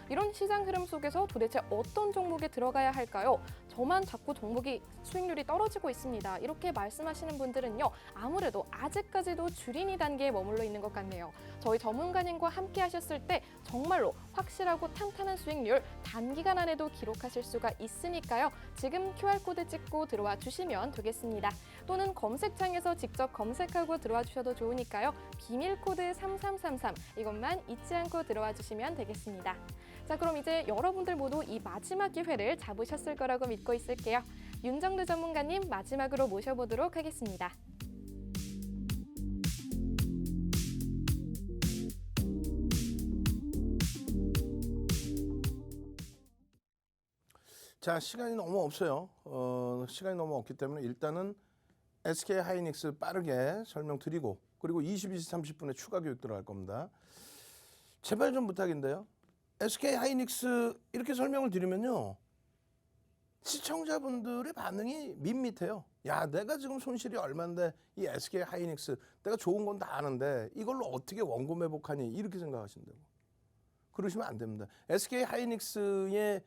이런 시장 흐름 속에서 도대체 어떤 종목에 들어가야 할까요? 저만 자꾸 종목이 수익률이 떨어지고 있습니다. 이렇게 말씀하시는 분들은요. 아무래도 아직까지도 주린이 단계에 머물러 있는 것 같네요. 저희 전문가님과 함께 하셨을 때 정말로 확실하고 탄탄한 수익률 단기간 안에도 기록하실 수가 있으니까요. 지금 QR코드 찍고 들어와 주시면 되겠습니다. 또는 검색창에서 직접 검색하고 들어와 주셔도 좋으니까요. 비밀코드 3333 이것만 잊지 않고 들어와 주시면 되겠습니다. 자, 그럼 이제 여러분들 모두 이 마지막 기회를 잡으셨을 거라고 믿고 있을게요. 윤정두 전문가님 마지막으로 모셔보도록 하겠습니다. 자, 시간이 너무 없어요. 시간이 너무 없기 때문에 일단은 SK하이닉스 빠르게 설명드리고 그리고 22시 30분에 추가 교육 들어갈 겁니다. 제발 좀 부탁인데요. SK하이닉스 이렇게 설명을 드리면요. 시청자분들의 반응이 밋밋해요. 야, 내가 지금 손실이 얼만데 이 SK하이닉스 내가 좋은 건 다 아는데 이걸로 어떻게 원금 회복하니 이렇게 생각하신다고. 그러시면 안 됩니다. SK하이닉스의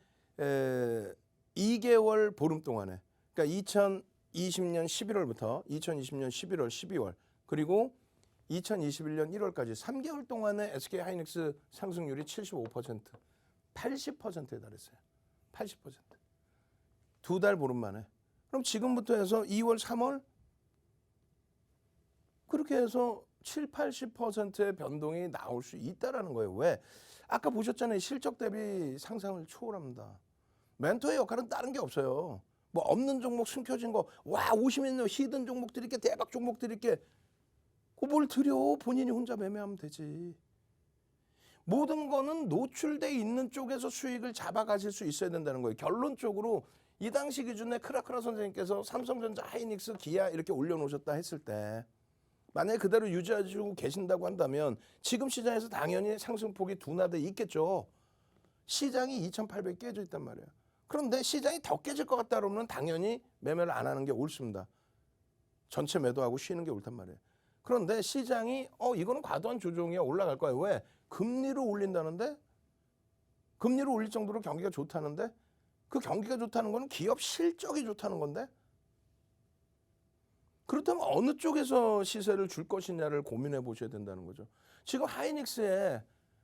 2개월 보름 동안에 그러니까 2020년 11월부터 2020년 11월, 12월 그리고 2021년 1월까지 3개월 동안의 SK하이닉스 상승률이 75%, 80%에 달했어요. 80%. 2달 보름 만에. 그럼 지금부터 해서 2월, 3월 그렇게 해서 7, 80%의 변동이 나올 수 있다라는 거예요. 왜? 아까 보셨잖아요. 실적 대비 상상을 초월합니다. 멘토의 역할은 다른 게 없어요. 뭐 없는 종목 숨겨진 거, 와 50년 히든 종목 드릴게, 대박 종목 드릴게. 그걸 드려. 본인이 혼자 매매하면 되지. 모든 거는 노출돼 있는 쪽에서 수익을 잡아가실 수 있어야 된다는 거예요. 결론적으로 이 당시 기준에 크라크라 선생님께서 삼성전자, 하이닉스, 기아 이렇게 올려놓으셨다 했을 때 만약에 그대로 유지하시고 계신다고 한다면 지금 시장에서 당연히 상승폭이 둔화돼 있겠죠. 시장이 2,800 깨져 있단 말이에요. 그런데 시장이 더 깨질 것 같다 그러면 당연히 매매를 안 하는 게 옳습니다. 전체 매도하고 쉬는 게 옳단 말이에요. 그런데 시장이 이거는 과도한 조정이야 올라갈 거야. 왜? 금리를 올린다는데? 금리를 올릴 정도로 경기가 좋다는데? 그 경기가 좋다는 거는 기업 실적이 좋다는 건데? 그렇다면 어느 쪽에서 시세를 줄 것이냐를 고민해 보셔야 된다는 거죠. 지금 하이닉스의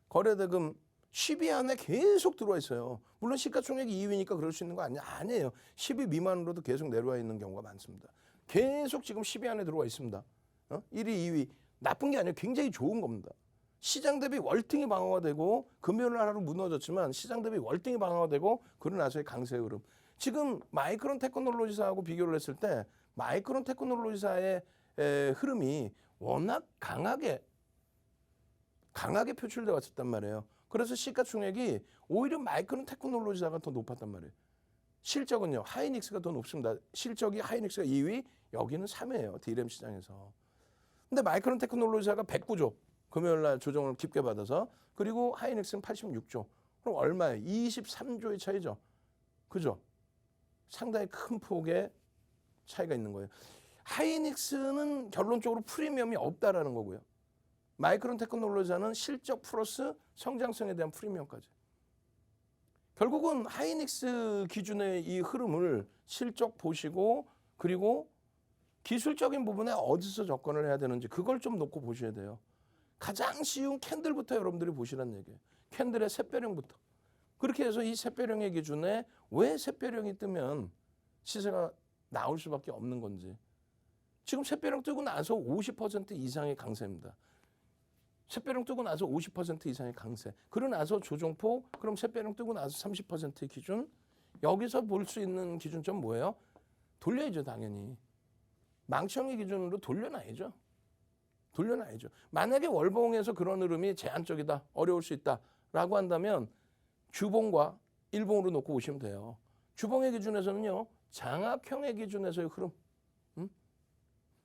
거래대금 10위 안에 계속 들어와 있어요. 물론 시가총액이 2위니까 그럴 수 있는 거 아니에요. 10위 미만으로도 계속 내려와 있는 경우가 많습니다. 계속 지금 10위 안에 들어와 있습니다. 1위, 2위. 나쁜 게 아니에요. 굉장히 좋은 겁니다. 시장 대비 월등히 방어가 되고 금요일 하루 무너졌지만 시장 대비 월등히 방어가 되고 그러고 나서의 강세 흐름. 지금 마이크론 테크놀로지사하고 비교를 했을 때 마이크론 테크놀로지사의 흐름이 워낙 강하게 표출되어 왔었단 말이에요. 그래서 시가총액이 오히려 마이크론 테크놀로지사가 더 높았단 말이에요. 실적은요. 하이닉스가 더 높습니다. 실적이 하이닉스가 2위, 여기는 3위예요. D램 시장에서. 근데 마이크론 테크놀로지사가 109조. 금요일 날 조정을 깊게 받아서 그리고 하이닉스는 86조. 그럼 얼마예요? 23조의 차이죠. 그죠? 상당히 큰 폭의 차이가 있는 거예요. 하이닉스는 결론적으로 프리미엄이 없다라는 거고요. 마이크론 테크놀로지사는 실적 플러스 성장성에 대한 프리미엄까지. 결국은 하이닉스 기준의 이 흐름을 실적 보시고 그리고 기술적인 부분에 어디서 접근을 해야 되는지 그걸 좀 놓고 보셔야 돼요. 가장 쉬운 캔들부터 여러분들이 보시라는 얘기예요. 캔들의 샛별형부터. 그렇게 해서 이 샛별형의 기준에 왜 샛별형이 뜨면 시세가 나올 수밖에 없는 건지. 지금 샛별형 뜨고 나서 50% 이상의 강세입니다. 샛별형 뜨고 나서 50% 이상의 강세. 그러고 나서 조정폭, 그럼 샛별형 뜨고 나서 30%의 기준. 여기서 볼 수 있는 기준점 뭐예요? 돌려야죠, 당연히. 망치형의 기준으로 돌려놔야죠. 돌려놔야죠. 만약에 월봉에서 그런 흐름이 제한적이다, 어려울 수 있다라고 한다면 주봉과 일봉으로 놓고 보시면 돼요. 주봉의 기준에서는요, 장악형의 기준에서의 흐름,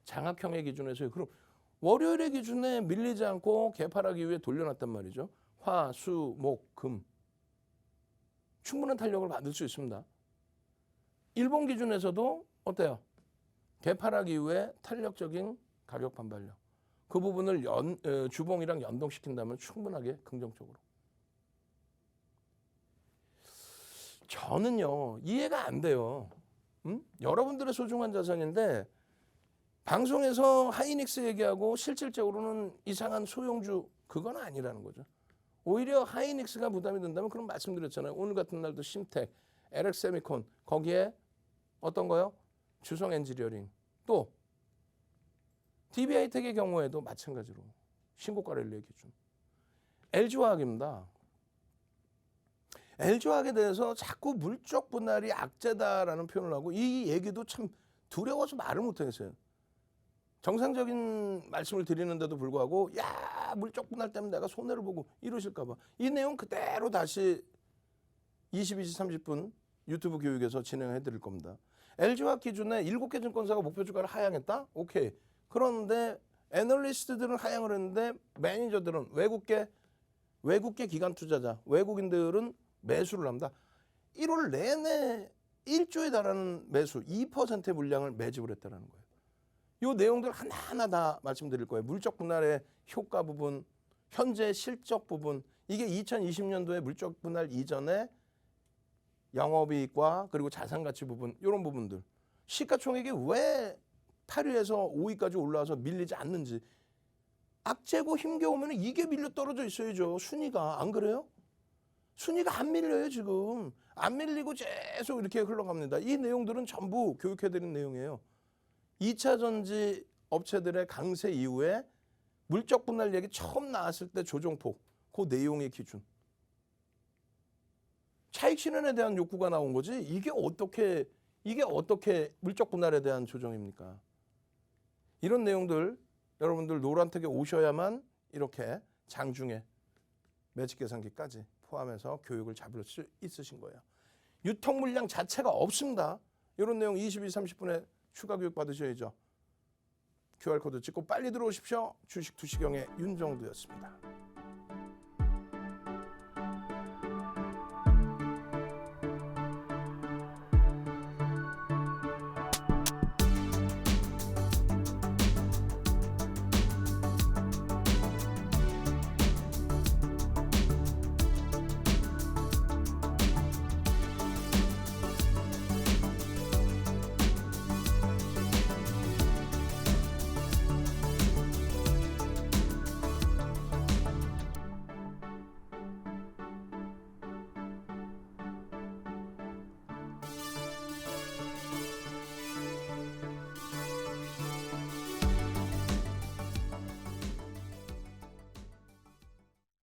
장악형의 기준에서의 흐름. 월요일의 기준에 밀리지 않고 개파라기 위해 돌려놨단 말이죠. 화, 수, 목, 금. 충분한 탄력을 받을 수 있습니다. 일본 기준에서도 어때요? 개파라기 이후에 탄력적인 가격 반발력. 그 부분을 주봉이랑 연동시킨다면 충분하게 긍정적으로. 저는요, 이해가 안 돼요. 여러분들의 소중한 자산인데 방송에서 하이닉스 얘기하고 실질적으로는 이상한 소형주 그건 아니라는 거죠. 오히려 하이닉스가 부담이 된다면 그런 말씀드렸잖아요. 오늘 같은 날도 심텍, LX세미콘 거기에 어떤 거요? 주성 엔지니어링 또 DB하이텍의 경우에도 마찬가지로 신고가 랠리의 기준. LG화학입니다. LG화학에 대해서 자꾸 물적 분할이 악재다라는 표현을 하고 이 얘기도 참 두려워서 말을 못하겠어요. 정상적인 말씀을 드리는데도 불구하고 야 물적 분할 때문에 내가 손해를 보고 이러실까 봐. 이 내용 그대로 다시 22시 30분 유튜브 교육에서 진행해 드릴 겁니다. LG화학 기준에 7개 증권사가 목표 주가를 하향했다? 오케이. 그런데 애널리스트들은 하향을 했는데 매니저들은 외국계 기관 투자자, 외국인들은 매수를 합니다. 1월 내내 1조에 달하는 매수, 2%의 물량을 매집을 했다는 거예요. 이 내용들 하나하나 다 말씀드릴 거예요. 물적 분할의 효과 부분, 현재 실적 부분, 이게 2020년도에 물적 분할 이전에 영업이익과 그리고 자산가치 부분, 이런 부분들. 시가총액이 왜 8위에서 5위까지 올라와서 밀리지 않는지. 악재고 힘겨우면 이게 밀려 떨어져 있어야죠. 순위가. 안 그래요? 순위가 안 밀려요, 지금. 안 밀리고 계속 이렇게 흘러갑니다. 이 내용들은 전부 교육해드린 내용이에요. 2차 전지 업체들의 강세 이후에 물적 분할 얘기 처음 나왔을 때 조정폭, 그 내용의 기준. 차익 실현에 대한 욕구가 나온 거지. 이게 어떻게 물적 분할에 대한 조정입니까? 이런 내용들 여러분들 노란택에 오셔야만 이렇게 장중에 매직 계산기까지 포함해서 교육을 잡을 수 있으신 거예요. 유통 물량 자체가 없습니다. 이런 내용 22시 30분에 추가 교육 받으셔야죠. QR코드 찍고 빨리 들어오십시오. 주식 투시경의 윤정두였습니다.